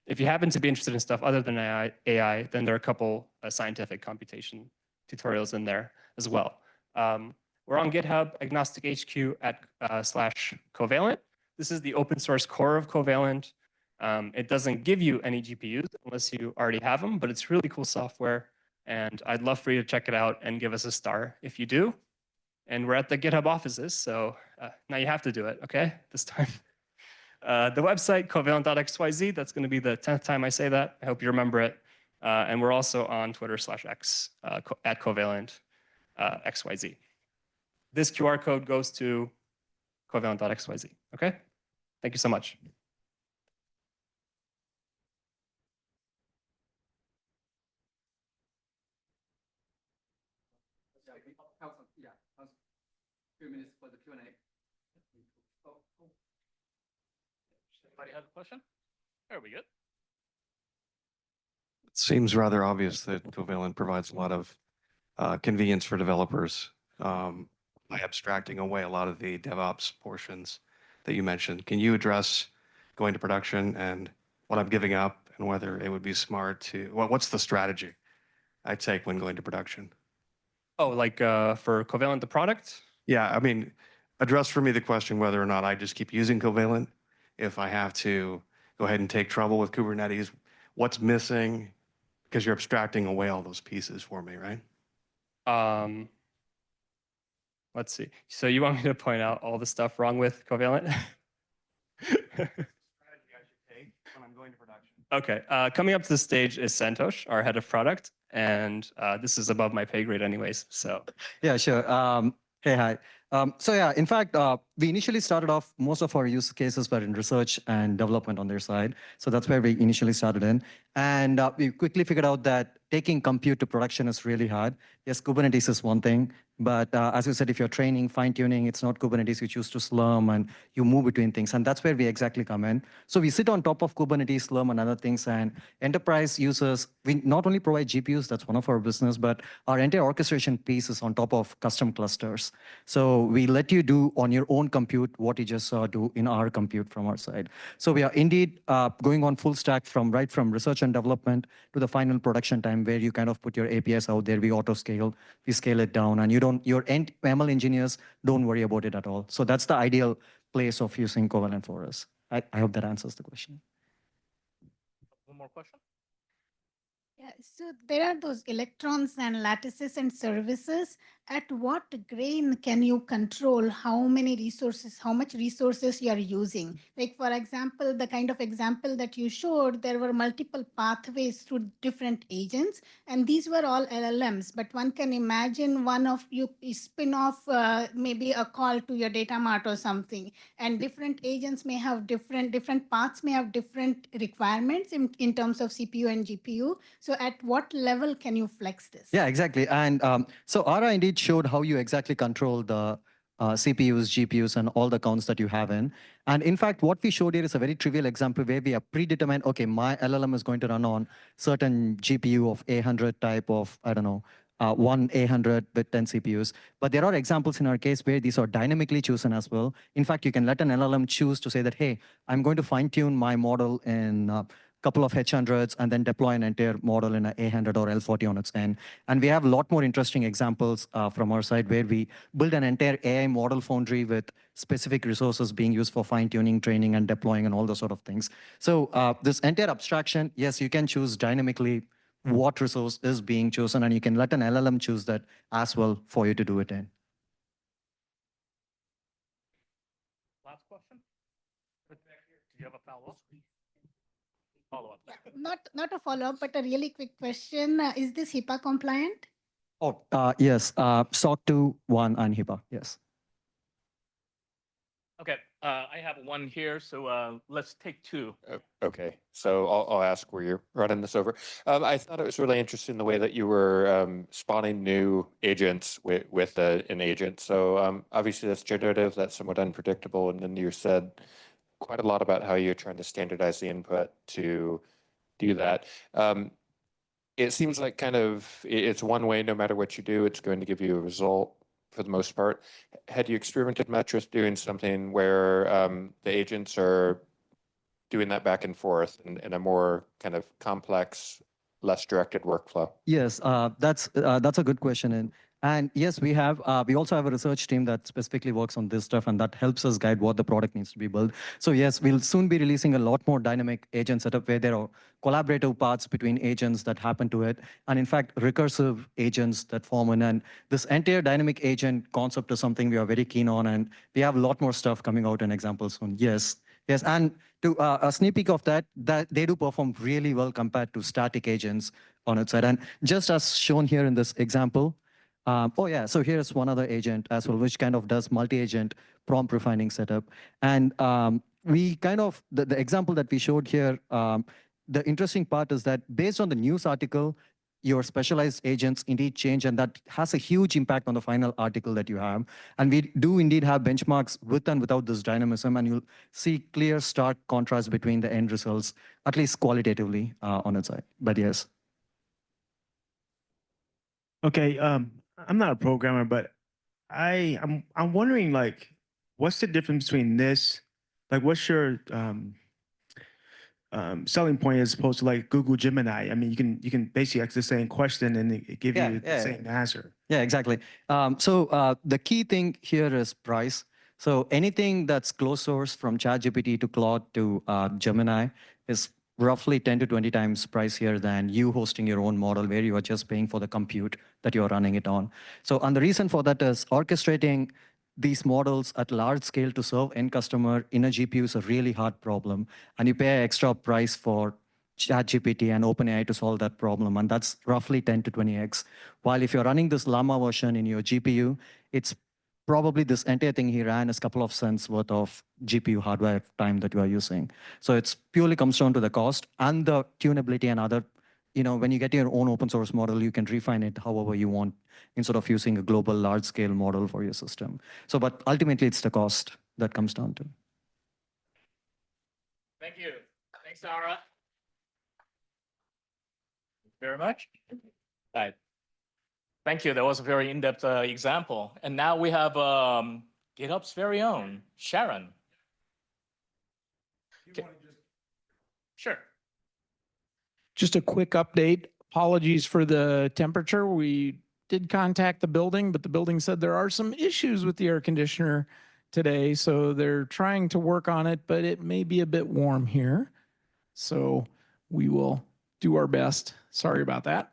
if you happen to be interested in stuff other than AI, then there are a couple scientific computation tutorials in there as well. We're on GitHub, agnostic HQ at /Covalent. This is the open source core of Covalent. It doesn't give you any GPUs unless you already have them, but it's really cool software. And I'd love for you to check it out and give us a star if you do. And we're at the GitHub offices, so now you have to do it, okay, this time. The website, covalent.xyz, that's going to be the 10th time I say that. I hope you remember it. And we're also on Twitter /X at Covalent XYZ. This QR code goes to covalent.xyz, okay? Thank you so much. Few minutes for the Q&A. Anybody have a question? Are we good? It seems rather obvious that Covalent provides a lot of convenience for developers by abstracting away a lot of the DevOps portions that you mentioned. Can you address going to production and what I'm giving up and whether it would be smart to, what's the strategy I take when going to production? Oh, like for Covalent, the product? Yeah, I mean, address for me the question whether or not I just keep using Covalent. If I have to go ahead and take trouble with Kubernetes, what's missing? Because you're abstracting away all those pieces for me, right? Let's see. So you want me to point out all the stuff wrong with Covalent? Strategy I should take when I'm going to production. Okay. Coming up to the stage is Santosh, our head of product, and this is above my pay grade anyways, so. Yeah, sure. Hey, hi. So yeah, in fact, we initially started off, most of our use cases were in research and development on their side. So that's where we initially started in. And we quickly figured out that taking compute to production is really hard. Yes, Kubernetes is one thing, but as you said, if you're training, fine-tuning, it's not Kubernetes, you choose to Slurm and you move between things. And that's where we exactly come in. So we sit on top of Kubernetes, Slurm, and other things. And enterprise users, we not only provide GPUs, that's one of our business, but our entire orchestration piece is on top of custom clusters. So we let you do on your own compute what you just saw do in our compute from our side. So we are indeed going on full stack right from research and development to the final production time where you kind of put your APIs out there, we auto scale, we scale it down, and your end ML engineers don't worry about it at all. So that's the ideal place of using Covalent for us. I hope that answers the question. One more question? Yeah, so there are those electrons and lattices and services. At what grain can you control how many resources, how much resources you are using? Like, for example, the kind of example that you showed, there were multiple pathways through different agents, and these were all LLMs. But one can imagine one of you spin off maybe a call to your data mart or something, and different agents may have different paths may have different requirements in terms of CPU and GPU. So at what level can you flex this? Yeah, exactly. And so Ara indeed showed how you exactly control the CPUs, GPUs, and all the counts that you have in. And in fact, what we showed here is a very trivial example where we have predetermined, okay, my LLM is going to run on certain GPU of A100 type of, I don't know, one A100 with 10 CPUs. But there are examples in our case where these are dynamically chosen as well. In fact, you can let an LLM choose to say that, hey, I'm going to fine tune my model in couple of H100s and then deploy an entire model in an A100 or L40 on its end. And we have a lot more interesting examples from our side where we build an entire AI model foundry with specific resources being used for fine-tuning, training, and deploying, and all those sort of things. So this entire abstraction, yes, you can choose dynamically what resource is being chosen, and you can let an LLM choose that as well for you to do it in. Last question? Do you have a follow-up? Follow-up. Not a follow-up, but a really quick question. Is this HIPAA compliant? Oh, yes, SOC 2, 1, and HIPAA, yes. Okay, I have one here, so let's take two. Okay, so I'll ask where you're running this over. I thought it was really interesting the way that you were spawning new agents with an agent. So obviously that's generative, that's somewhat unpredictable, and then you said quite a lot about how you're trying to standardize the input to do that. It seems like kind of it's one way, no matter what you do, it's going to give you a result for the most part. Had you experimented much with doing something where the agents are doing that back and forth in a more kind of complex, less directed workflow? Yes, that's a good question. And yes, we also have a research team that specifically works on this stuff, and that helps us guide what the product needs to be built. So yes, we'll soon be releasing a lot more dynamic agent setup where there are collaborative paths between agents that happen to it, and in fact, recursive agents that form in. And this entire dynamic agent concept is something we are very keen on, and we have a lot more stuff coming out in examples soon. Yes, yes, and to a sneak peek of that they do perform really well compared to static agents on its side. And just as shown here in this example, oh yeah, so here's one other agent as well, which kind of does multi-agent prompt refining setup. And we kind of, the example that we showed here, the interesting part is that based on the news article, your specialized agents indeed change, and that has a huge impact on the final article that you have. And we do indeed have benchmarks with and without this dynamism, and you'll see clear stark contrast between the end results, at least qualitatively on its side. But yes. Okay, I'm not a programmer, but I'm wondering, like, what's the difference between this? Like, what's your selling point as opposed to like Google Gemini? I mean, you can basically ask the same question and it give you the same answer. Yeah, exactly. So the key thing here is price. So anything that's closed source from ChatGPT to Claude to Gemini is roughly 10 to 20 times pricier than you hosting your own model where you are just paying for the compute that you're running it on. So, and the reason for that is orchestrating these models at large scale to serve end customer in a GPU is a really hard problem. And you pay an extra price for ChatGPT and OpenAI to solve that problem. And that's roughly 10 to 20x. While if you're running this Llama version in your GPU, it's probably this entire thing he ran is a couple of cents worth of GPU hardware time that you are using. So it's purely comes down to the cost and the tunability and other, when you get your own open source model, you can refine it however you want instead of using a global large scale model for your system. So, but ultimately it's the cost that comes down to. Thank you. Thanks, Sarah. Very much. Right. Thank you. That was a very in-depth example. And now we have GitHub's very own, Sharon. Sure. Just a quick update. Apologies for the temperature. We did contact the building, but the building said there are some issues with the air conditioner today. So they're trying to work on it, but it may be a bit warm here. So we will do our best. Sorry about that.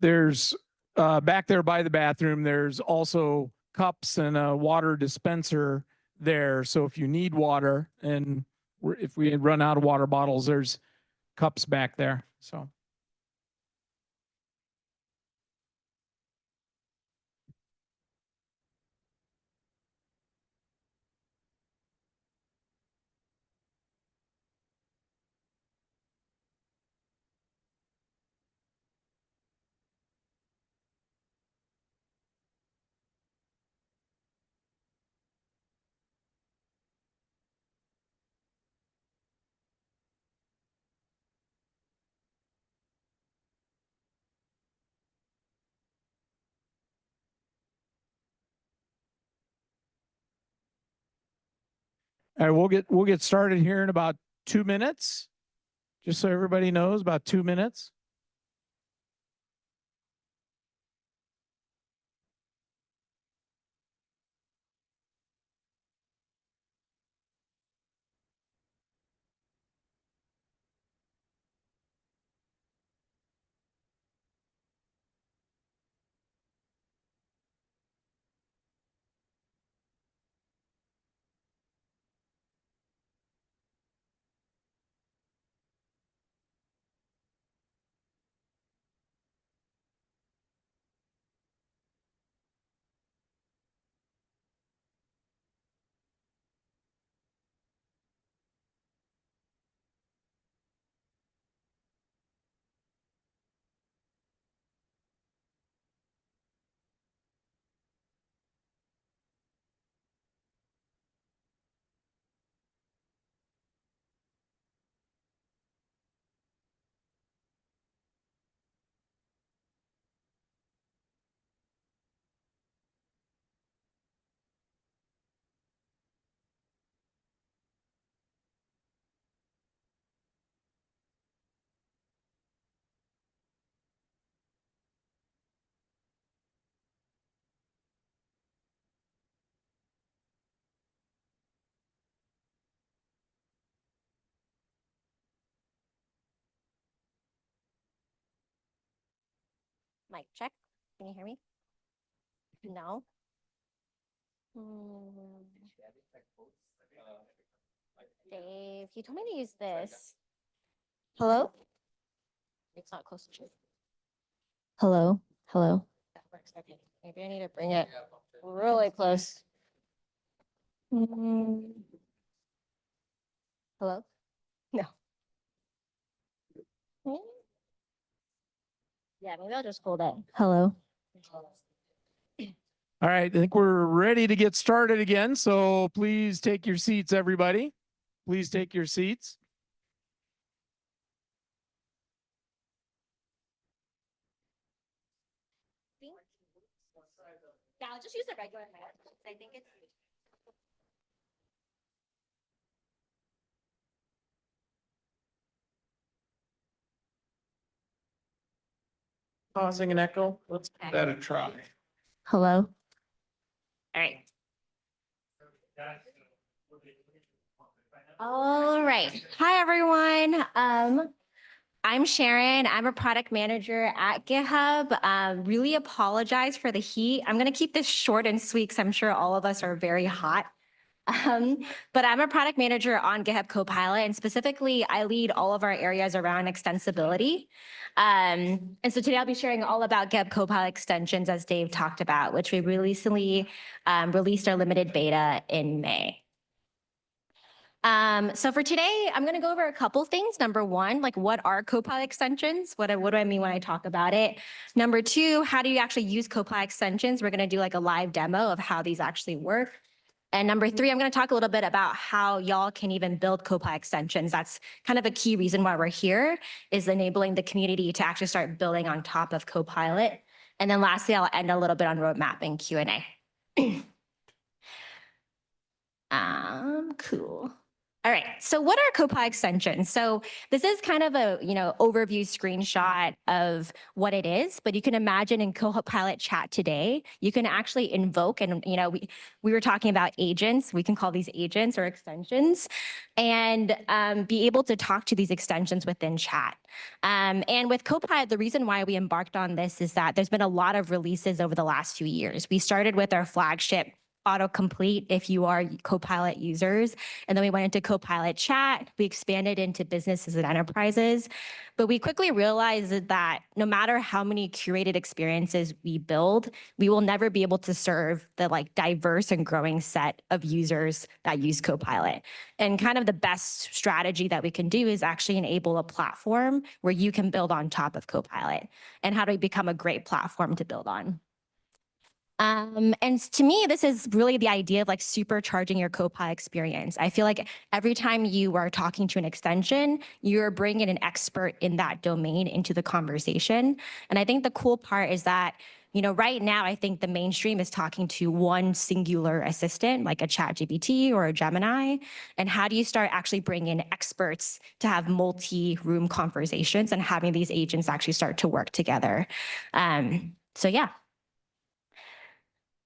There's back there by the bathroom, there's also cups and a water dispenser there. So if you need water and if we run out of water bottles, there's cups back there. So. All right, we'll get started here in about 2 minutes. Just so everybody knows, about 2 minutes. Mic check. Can you hear me? No. Dave, you told me to use this. Hello? It's not close to you. Hello? Hello? That works. Okay. Maybe I need to bring it really close. Hello? No. Yeah, maybe I'll just hold it. Hello? All right, I think we're ready to get started again. So please take your seats, everybody. Please take your seats. Yeah, I'll just use the regular mic. I think it's. Pausing an echo. Let's give that a try. Hello? All right. All right. Hi, everyone. I'm Sharon. I'm a product manager at GitHub. Really apologize for the heat. I'm going to keep this short and sweet because I'm sure all of us are very hot. But I'm a product manager on GitHub Copilot, and specifically, I lead all of our areas around extensibility. And so today I'll be sharing all about GitHub Copilot extensions, as Dave talked about, which we recently released our limited beta in May. So for today, I'm going to go over a couple things. Number one, like what are Copilot extensions? What do I mean when I talk about it? Number two, how do you actually use Copilot extensions? We're going to do like a live demo of how these actually work. And number three, I'm going to talk a little bit about how y'all can even build Copilot extensions. That's kind of a key reason why we're here, is enabling the community to actually start building on top of Copilot. And then lastly, I'll end a little bit on roadmap and Q&A. Cool. All right, so what are Copilot extensions? So this is kind of a overview screenshot of what it is, but you can imagine in Copilot chat today, you can actually invoke, and we were talking about agents. We can call these agents or extensions, and be able to talk to these extensions within chat. And with Copilot, the reason why we embarked on this is that there's been a lot of releases over the last few years. We started with our flagship autocomplete if you are Copilot users. And then we went into Copilot chat. We expanded into businesses and enterprises. But we quickly realized that no matter how many curated experiences we build, we will never be able to serve the diverse and growing set of users that use Copilot. And kind of the best strategy that we can do is actually enable a platform where you can build on top of Copilot. And how do we become a great platform to build on? And to me, this is really the idea of supercharging your Copilot experience. I feel like every time you are talking to an extension, you're bringing an expert in that domain into the conversation. And I think the cool part is that, right now, I think the mainstream is talking to one singular assistant, like a ChatGPT or a Gemini. And how do you start actually bringing in experts to have multi-room conversations and having these agents actually start to work together? So yeah.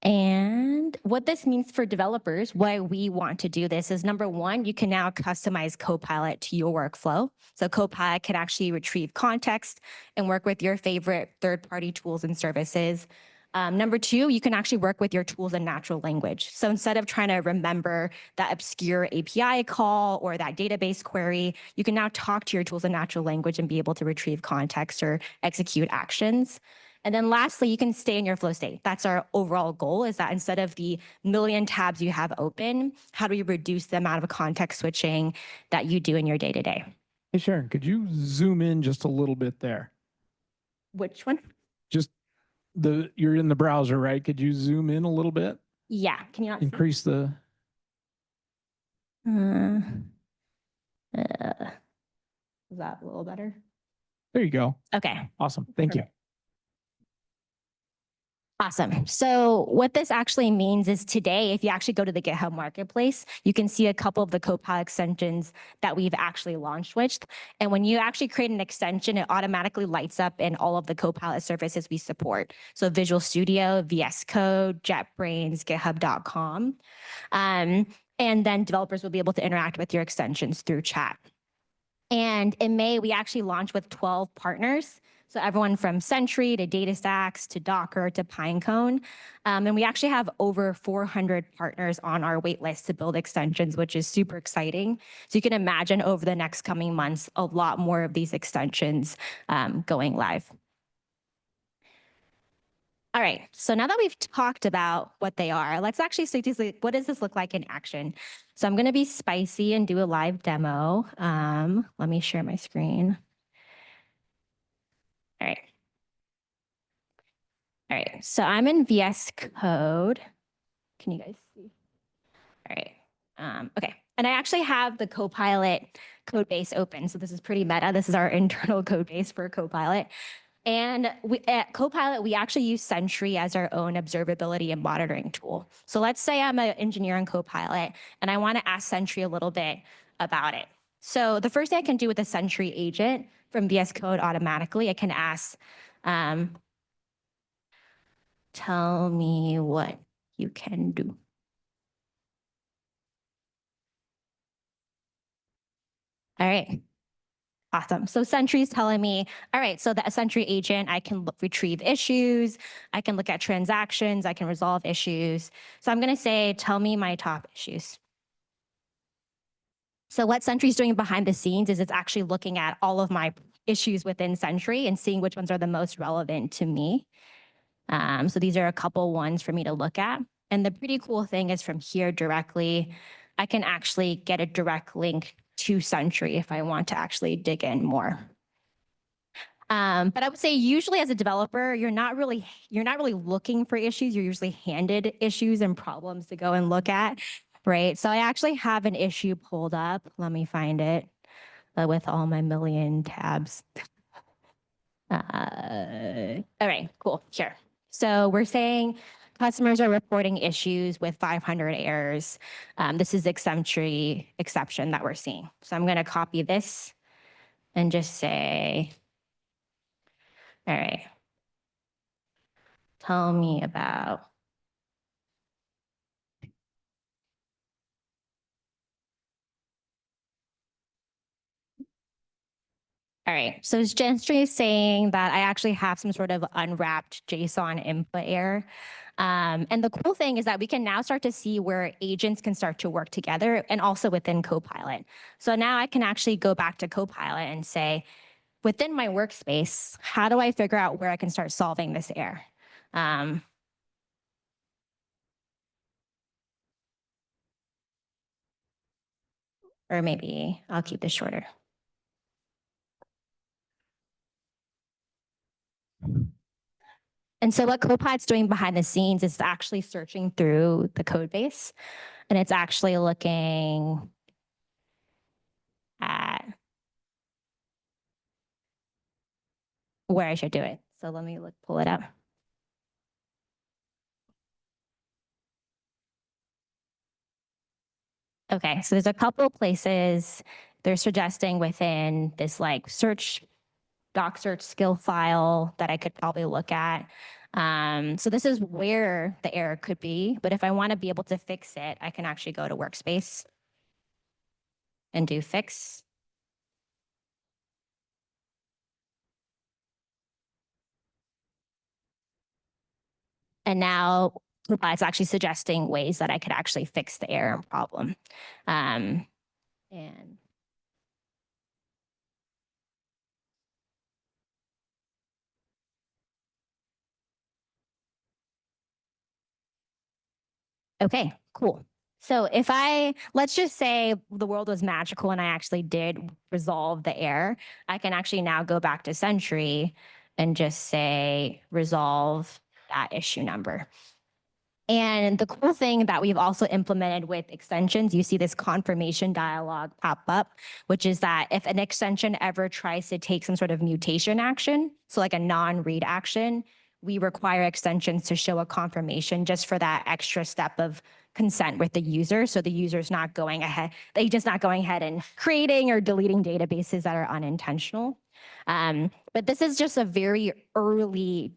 And what this means for developers, why we want to do this is, number one, you can now customize Copilot to your workflow. So Copilot can actually retrieve context and work with your favorite third-party tools and services. Number two, you can actually work with your tools in natural language. So instead of trying to remember that obscure API call or that database query, you can now talk to your tools in natural language and be able to retrieve context or execute actions. And then lastly, you can stay in your flow state. That's our overall goal, is that instead of the million tabs you have open, how do we reduce the amount of context switching that you do in your day-to-day? Hey, Sharon, could you zoom in just a little bit there? Which one? Just you're in the browser, right? Could you zoom in a little bit? Yeah, can you not Increase the... is that a little better? There you go. Okay. Awesome. Thank you. Awesome. So what this actually means is today, if you actually go to the GitHub Marketplace, you can see a couple of the Copilot extensions that we've actually launched with. And when you actually create an extension, it automatically lights up in all of the Copilot services we support. So Visual Studio, VS Code, JetBrains, GitHub.com. And then developers will be able to interact with your extensions through chat. And in May, we actually launched with 12 partners. So everyone from Sentry to DataStax to Docker to Pinecone. And we actually have over 400 partners on our wait list to build extensions, which is super exciting. So you can imagine over the next coming months, a lot more of these extensions going live. All right, so now that we've talked about what they are, let's actually see what does this look like in action. So I'm gonna be spicy and do a live demo. Let me share my screen. All right. All right, so I'm in VS Code. Can you guys see? All right, okay. And I actually have the Copilot code base open. So this is pretty meta. This is our internal code base for Copilot. And at Copilot, we actually use Sentry as our own observability and monitoring tool. So let's say I'm an engineer in Copilot, and I want to ask Sentry a little bit about it. So the first thing I can do with the Sentry agent from VS Code automatically, I can ask, tell me what you can do. All right. Awesome. So Sentry is telling me, all right, so the Sentry agent, I can retrieve issues, I can look at transactions, I can resolve issues. So I'm going to say, tell me my top issues. So what Sentry is doing behind the scenes is it's actually looking at all of my issues within Sentry and seeing which ones are the most relevant to me. So these are a couple ones for me to look at. And the pretty cool thing is from here directly, I can actually get a direct link to Sentry if I want to actually dig in more. But I would say usually as a developer, you're not really looking for issues. You're usually handed issues and problems to go and look at, right? So I actually have an issue pulled up. Let me find it with all my million tabs. All right, cool, sure. So we're saying, customers are reporting issues with 500 errors. This is Accenture exception that we're seeing. So I'm going to copy this and just say, all right, tell me about. All right, so Gentry is saying that I actually have some sort of unwrapped JSON input error. And the cool thing is that we can now start to see where agents can start to work together and also within Copilot. So now I can actually go back to Copilot and say, within my workspace, how do I figure out where I can start solving this error? Or maybe I'll keep this shorter. And so what Copilot's doing behind the scenes is actually searching through the code base, and it's actually looking at where I should do it. So let me pull it up. Okay, so there's a couple of places they're suggesting within this like doc search skill file that I could probably look at. So this is where the error could be, but if I want to be able to fix it, I can actually go to workspace and do fix. And now it's actually suggesting ways that I could actually fix the error and problem. And okay, cool. So if let's just say the world was magical and I actually did resolve the error, I can actually now go back to Sentry and just say resolve that issue number. And the cool thing that we've also implemented with extensions, you see this confirmation dialog pop up, which is that if an extension ever tries to take some sort of mutation action, so like a non-read action, we require extensions to show a confirmation just for that extra step of consent with the user. So the user's not going ahead, the agent's not going ahead and creating or deleting databases that are unintentional. But this is just a very early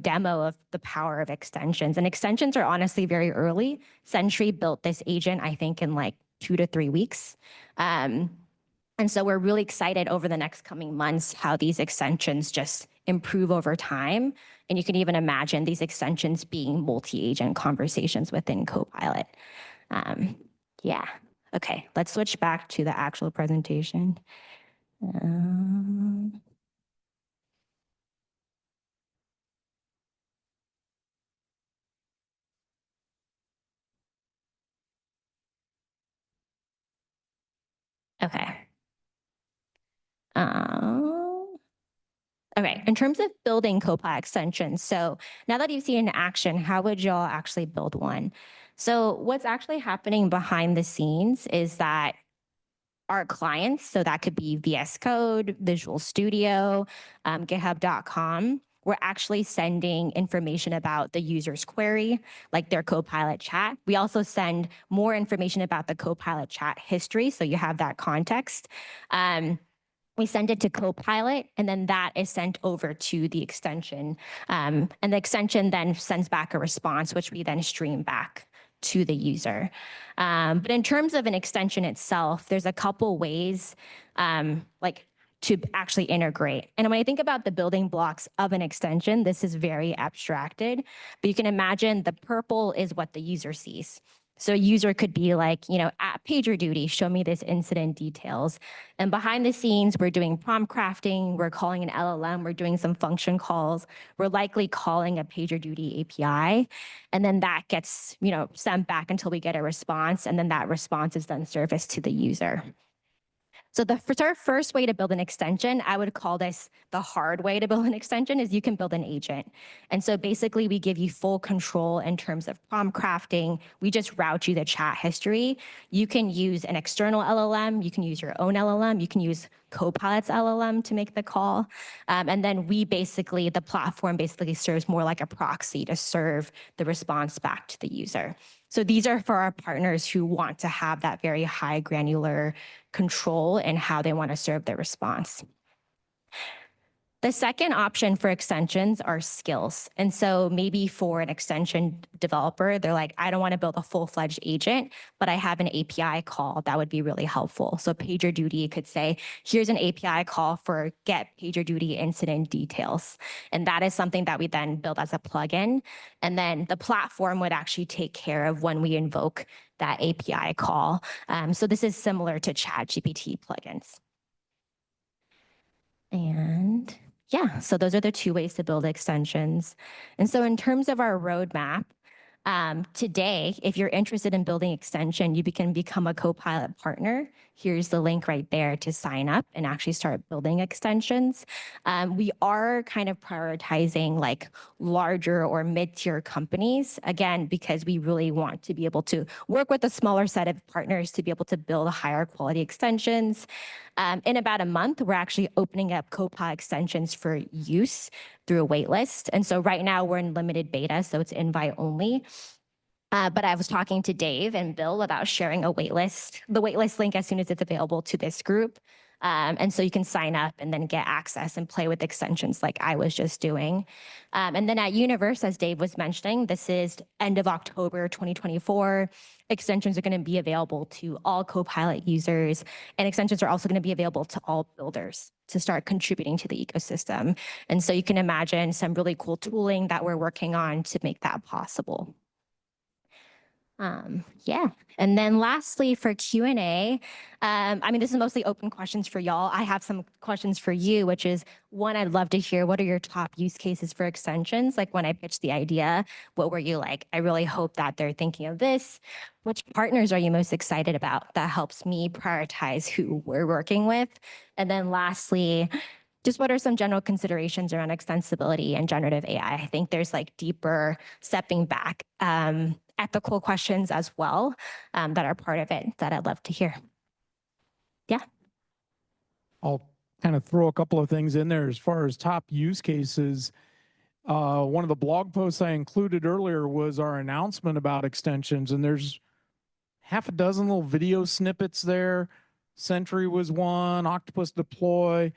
demo of the power of extensions. And extensions are honestly very early. Sentry built this agent, I think, in like 2 to 3 weeks. And so we're really excited over the next coming months how these extensions just improve over time. And you can even imagine these extensions being multi-agent conversations within Copilot. Yeah, okay, let's switch back to the actual presentation. Okay. Okay, in terms of building Copilot extensions, so now that you've seen in action, how would y'all actually build one? So what's actually happening behind the scenes is that our clients, so that could be VS Code, Visual Studio, GitHub.com, we're actually sending information about the user's query, like their Copilot chat. We also send more information about the Copilot chat history, so you have that context. We send it to Copilot, and then that is sent over to the extension. And the extension then sends back a response, which we then stream back to the user. But in terms of an extension itself, there's a couple ways to actually integrate. And when I think about the building blocks of an extension, this is very abstracted, but you can imagine the purple is what the user sees. So a user could be like, at PagerDuty, show me this incident details. And behind the scenes, we're doing prompt crafting, we're calling an LLM, we're doing some function calls, we're likely calling a PagerDuty API. And then that gets, sent back until we get a response. And then that response is then surfaced to the user. So the first way to build an extension, I would call this the hard way to build an extension, is you can build an agent. And so basically we give you full control in terms of prompt crafting. We just route you the chat history. You can use an external LLM. You can use your own LLM. You can use Copilot's LLM to make the call. And then we basically, the platform basically serves more like a proxy to serve the response back to the user. So these are for our partners who want to have that very high granular control in how they want to serve their response. The second option for extensions are skills. And so maybe for an extension developer, they're like, I don't want to build a full-fledged agent, but I have an API call that would be really helpful. So PagerDuty could say, here's an API call for get PagerDuty incident details. And that is something that we then build as a plugin. And then the platform would actually take care of when we invoke that API call. So this is similar to ChatGPT plugins. And yeah, so those are the two ways to build extensions. And so in terms of our roadmap, today, if you're interested in building extension, you can become a Copilot partner. Here's the link right there to sign up and actually start building extensions. We are kind of prioritizing like larger or mid-tier companies, again, because we really want to be able to work with a smaller set of partners to be able to build higher quality extensions. In about a month, we're actually opening up Copilot extensions for use through a waitlist. And so right now we're in limited beta, so it's invite only. But I was talking to Dave and Bill about sharing a waitlist, the waitlist link as soon as it's available to this group. And so you can sign up and then get access and play with extensions like I was just doing. And then at Universe, as Dave was mentioning, this is end of October 2024. Extensions are going to be available to all Copilot users, and extensions are also going to be available to all builders to start contributing to the ecosystem. And so you can imagine some really cool tooling that we're working on to make that possible. Yeah. And then lastly for Q&A, I mean, this is mostly open questions for y'all. I have some questions for you, which is one, I'd love to hear what are your top use cases for extensions? Like when I pitched the idea, what were you like? I really hope that they're thinking of this. Which partners are you most excited about? That helps me prioritize who we're working with. And then lastly, just what are some general considerations around extensibility and generative AI? I think there's like deeper stepping back ethical questions as well that are part of it that I'd love to hear. Yeah. I'll kind of throw a couple of things in there as far as top use cases. One of the blog posts I included earlier was our announcement about extensions, and there's half a dozen little video snippets there. Sentry was one, Octopus Deploy.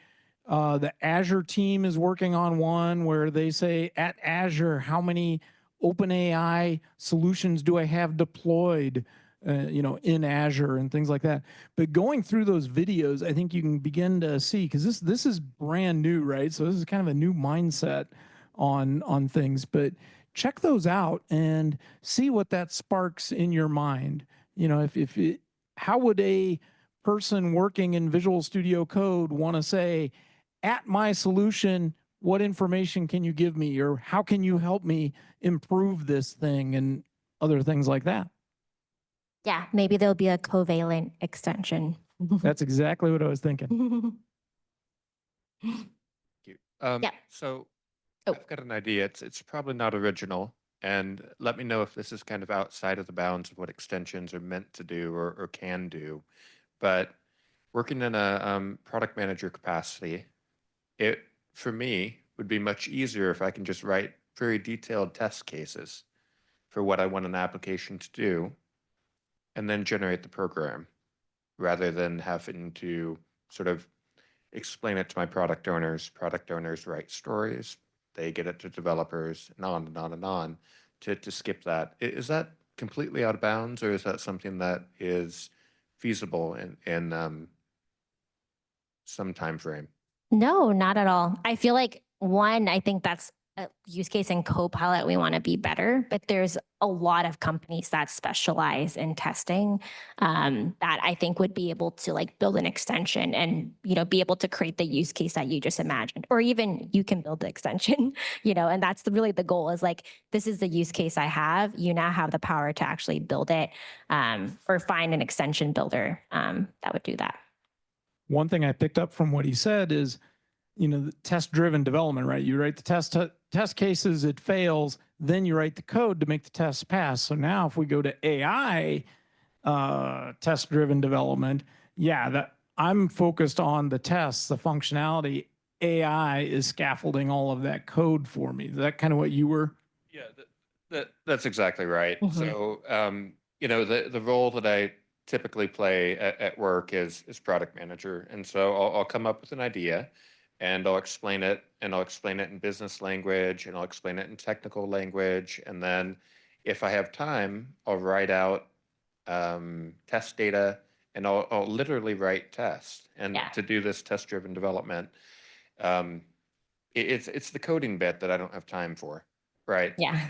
The Azure team is working on one where they say at Azure, how many OpenAI solutions do I have deployed, in Azure and things like that. But going through those videos, I think you can begin to see, because this is brand new, right? So this is kind of a new mindset on things. But check those out and see what that sparks in your mind. How would a person working in Visual Studio Code want to say, at my solution, what information can you give me, or how can you help me improve this thing, and other things like that? Yeah, maybe there'll be a Covalent extension. That's exactly what I was thinking. Thank you. Yeah. So Oh. I've got an idea. It's probably not original, and let me know if this is kind of outside of the bounds of what extensions are meant to do or can do. But working in a product manager capacity, it, for me, would be much easier if I can just write very detailed test cases for what I want an application to do and then generate the program, rather than having to sort of explain it to my product owners. Product owners write stories, they get it to developers, and on and on and on, to skip that. Is that completely out of bounds, or is that something that is feasible in some time frame? No, not at all. I feel like I think that's a use case in Copilot. We want to be better, but there's a lot of companies that specialize in testing that I think would be able to like build an extension and, be able to create the use case that you just imagined, or even you can build the extension, and that's really the goal is like, this is the use case I have. You now have the power to actually build it or find an extension builder that would do that. One thing I picked up from what he said is, the test-driven development, right? You write the test cases, it fails, then you write the code to make the tests pass. So now if we go to AI test-driven development, yeah, that I'm focused on the tests, the functionality. AI is scaffolding all of that code for me. Is that kind of what you were? Yeah, that's exactly right. Mhm. So, the role that I typically play at work is product manager. And so I'll come up with an idea and I'll explain it, and I'll explain it in business language, and I'll explain it in technical language. And then if I have time, I'll write out test data, and I'll literally write tests. And Yeah. to do this test-driven development, um, it's the coding bit that I don't have time for, right? Yeah.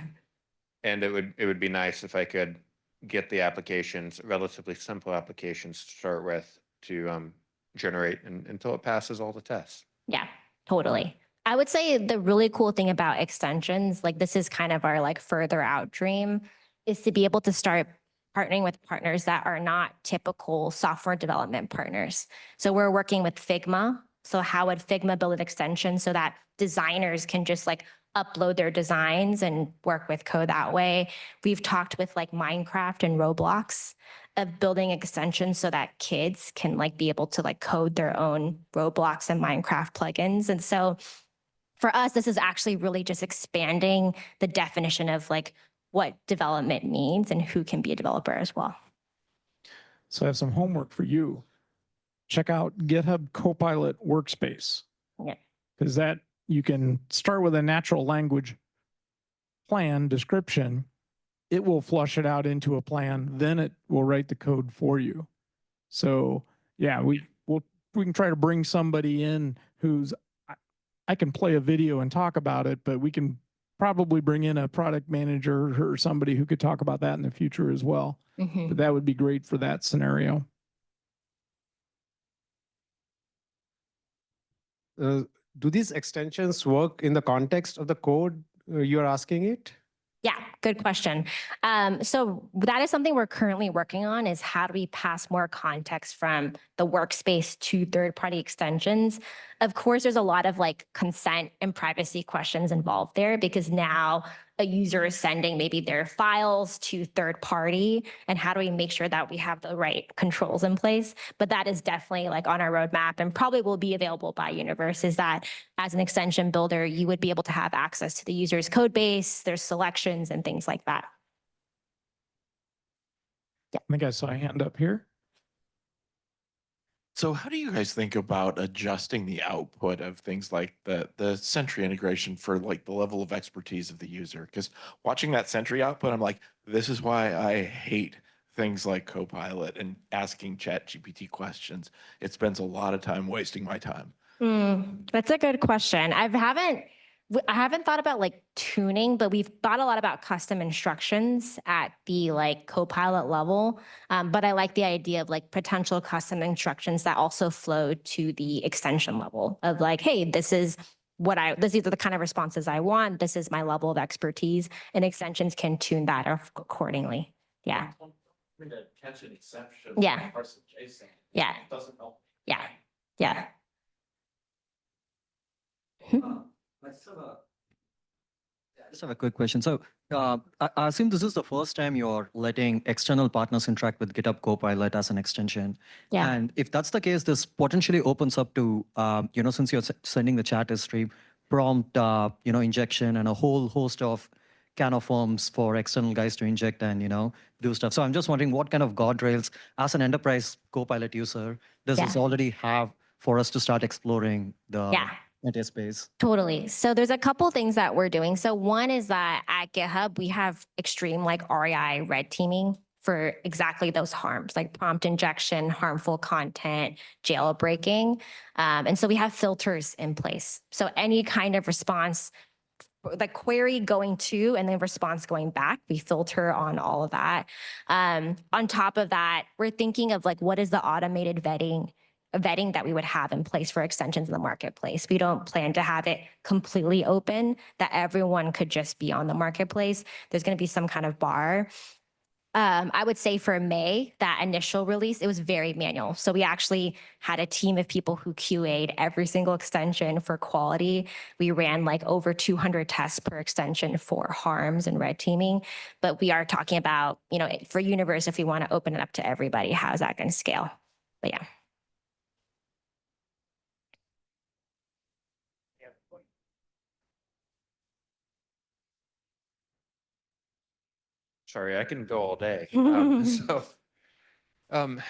And it would be nice if I could get the applications, relatively simple applications to start with, to generate until it passes all the tests. Yeah, totally. I would say the really cool thing about extensions, like this is kind of our like further out dream, is to be able to start partnering with partners that are not typical software development partners. So we're working with Figma. So how would Figma build an extension so that designers can just like upload their designs and work with code that way? We've talked with like Minecraft and Roblox of building extensions so that kids can like be able to like code their own Roblox and Minecraft plugins. And so for us, this is actually really just expanding the definition of like what development means and who can be a developer as well. So I have some homework for you. Check out GitHub Copilot Workspace. Yeah. Because that you can start with a natural language plan description. It will flush it out into a plan. Then it will write the code for you. So yeah, we can try to bring somebody in who's, I can play a video and talk about it, but we can probably bring in a product manager or somebody who could talk about that in the future as well. Mhm. But that would be great for that scenario. Do these extensions work in the context of the code you're asking it? Yeah, good question. So that is something we're currently working on, is how do we pass more context from the workspace to third-party extensions? Of course, there's a lot of like consent and privacy questions involved there, because now a user is sending maybe their files to third party, and how do we make sure that we have the right controls in place? But that is definitely like on our roadmap and probably will be available by Universe, is that as an extension builder, you would be able to have access to the user's code base, their selections and things like that. I think I saw a hand up here. So how do you guys think about adjusting the output of things like the Sentry integration for like the level of expertise of the user? Because watching that Sentry output, I'm like, this is why I hate things like Copilot and asking ChatGPT questions. It spends a lot of time wasting my time. That's a good question. I haven't thought about like tuning, but we've thought a lot about custom instructions at the like Copilot level. But I like the idea of like potential custom instructions that also flow to the extension level of like, hey, these are the kind of responses I want. This is my level of expertise, and extensions can tune that accordingly. Yeah. To catch an exception. Yeah. Yeah. Doesn't help. Yeah. Yeah. I just have a quick question. So I assume this is the first time you're letting external partners interact with GitHub Copilot as an extension. Yeah. And if that's the case, this potentially opens up to, since you're sending the chat history, prompt, injection and a whole host of can of forms for external guys to inject and, do stuff. So I'm just wondering what kind of guardrails as an enterprise Copilot user does this already have for us to start exploring the meta space? Totally. So there's a couple things that we're doing. So one is that at GitHub, we have extreme like REI red teaming for exactly those harms, like prompt injection, harmful content, jailbreaking. And so we have filters in place. So any kind of response, the query going to and then response going back, we filter on all of that. On top of that, we're thinking of like, what is the automated vetting that we would have in place for extensions in the marketplace. We don't plan to have it completely open, that everyone could just be on the marketplace. There's going to be some kind of bar. I would say for May, that initial release, it was very manual. So we actually had a team of people who QA'd every single extension for quality. We ran like over 200 tests per extension for harms and red teaming. But we are talking about, for Universe, if we want to open it up to everybody, how's that going to scale? But yeah. Sorry, I can go all day.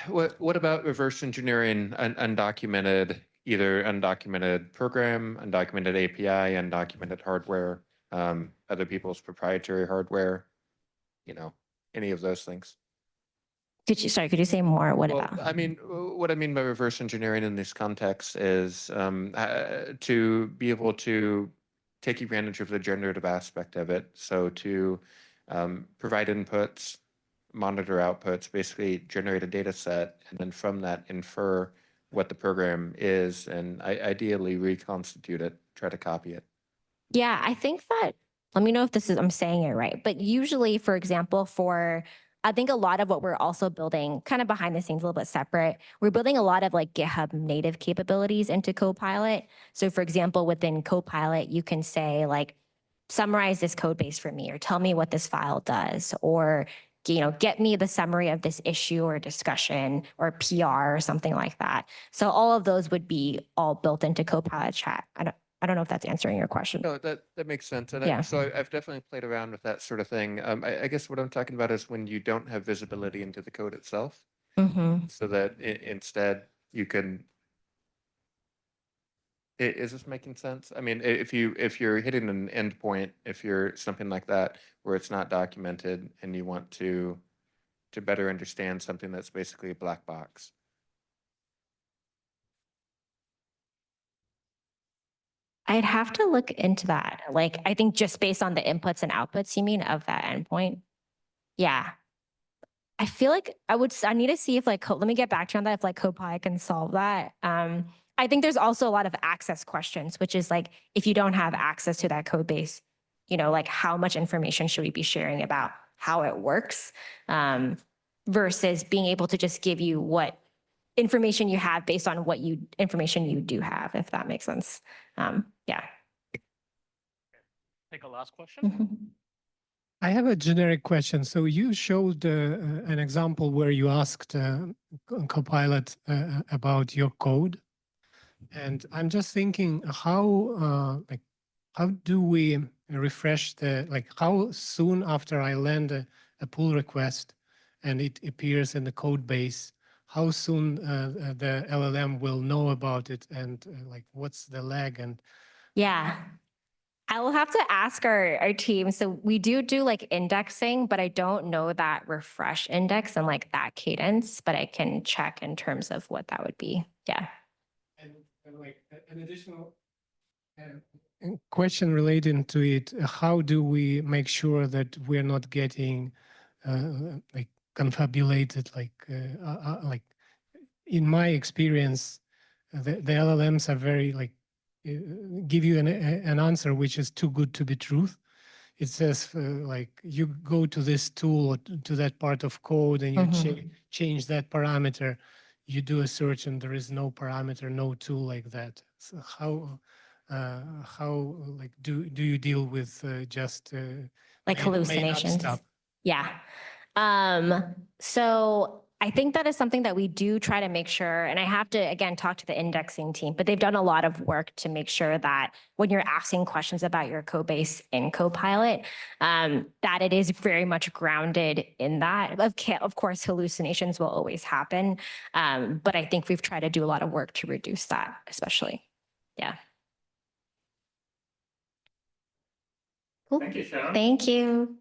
What about reverse engineering undocumented, either undocumented program, undocumented API, undocumented hardware, other people's proprietary hardware, any of those things? Could you say more? What Well, about? I mean, what I mean by reverse engineering in this context is to be able to take advantage of the generative aspect of it. So to provide inputs, monitor outputs, basically generate a data set, and then from that infer what the program is, and ideally reconstitute it, try to copy it. Yeah, I think that, let me know if I'm saying it right, but usually, for example, I think a lot of what we're also building kind of behind the scenes, a little bit separate, we're building a lot of like GitHub native capabilities into Copilot. So for example, within Copilot, you can say like, summarize this code base for me, or tell me what this file does, or get me the summary of this issue or discussion or PR or something like that. So all of those would be all built into Copilot chat. I don't know if that's answering your question. No, that makes sense. And Yeah. so I've definitely played around with that sort of thing. I guess what I'm talking about is when you don't have visibility into the code itself, so that instead you can. Is this making sense? I mean, if you're hitting an endpoint, if you're something like that where it's not documented and you want to better understand something that's basically a black box. I'd have to look into that. Like, I think just based on the inputs and outputs, you mean, of that endpoint? Yeah. I feel like I need to see if like, let me get back to you on that, if like Copilot can solve that. I think there's also a lot of access questions, which is like, if you don't have access to that code base, like how much information should we be sharing about how it works, versus being able to just give you what information you have based on what information you do have, if that makes sense. Yeah. Take a last question. I have a generic question. So you showed an example where you asked Copilot about your code. And I'm just thinking how do we refresh how soon after I land a pull request and it appears in the code base, how soon the LLM will know about it, and what's the lag? And Yeah. I will have to ask our team. So we do like indexing, but I don't know that refresh index and like that cadence, but I can check in terms of what that would be. Yeah. And like an additional question relating to it, how do we make sure that we're not getting confabulated? Like in my experience, the LLMs are very give you an answer which is too good to be truth. It says like you go to this tool or to that part of code and you change that parameter. You do a search and there is no parameter, no tool like that. So how do you deal with just like made up hallucinations? stuff? Yeah. So I think that is something that we do try to make sure, and I have to, again, talk to the indexing team, but they've done a lot of work to make sure that when you're asking questions about your code base in Copilot, that it is very much grounded in that. Of course, hallucinations will always happen, but I think we've tried to do a lot of work to reduce that, especially. Yeah. Cool. Thank you, Sharon. Thank you.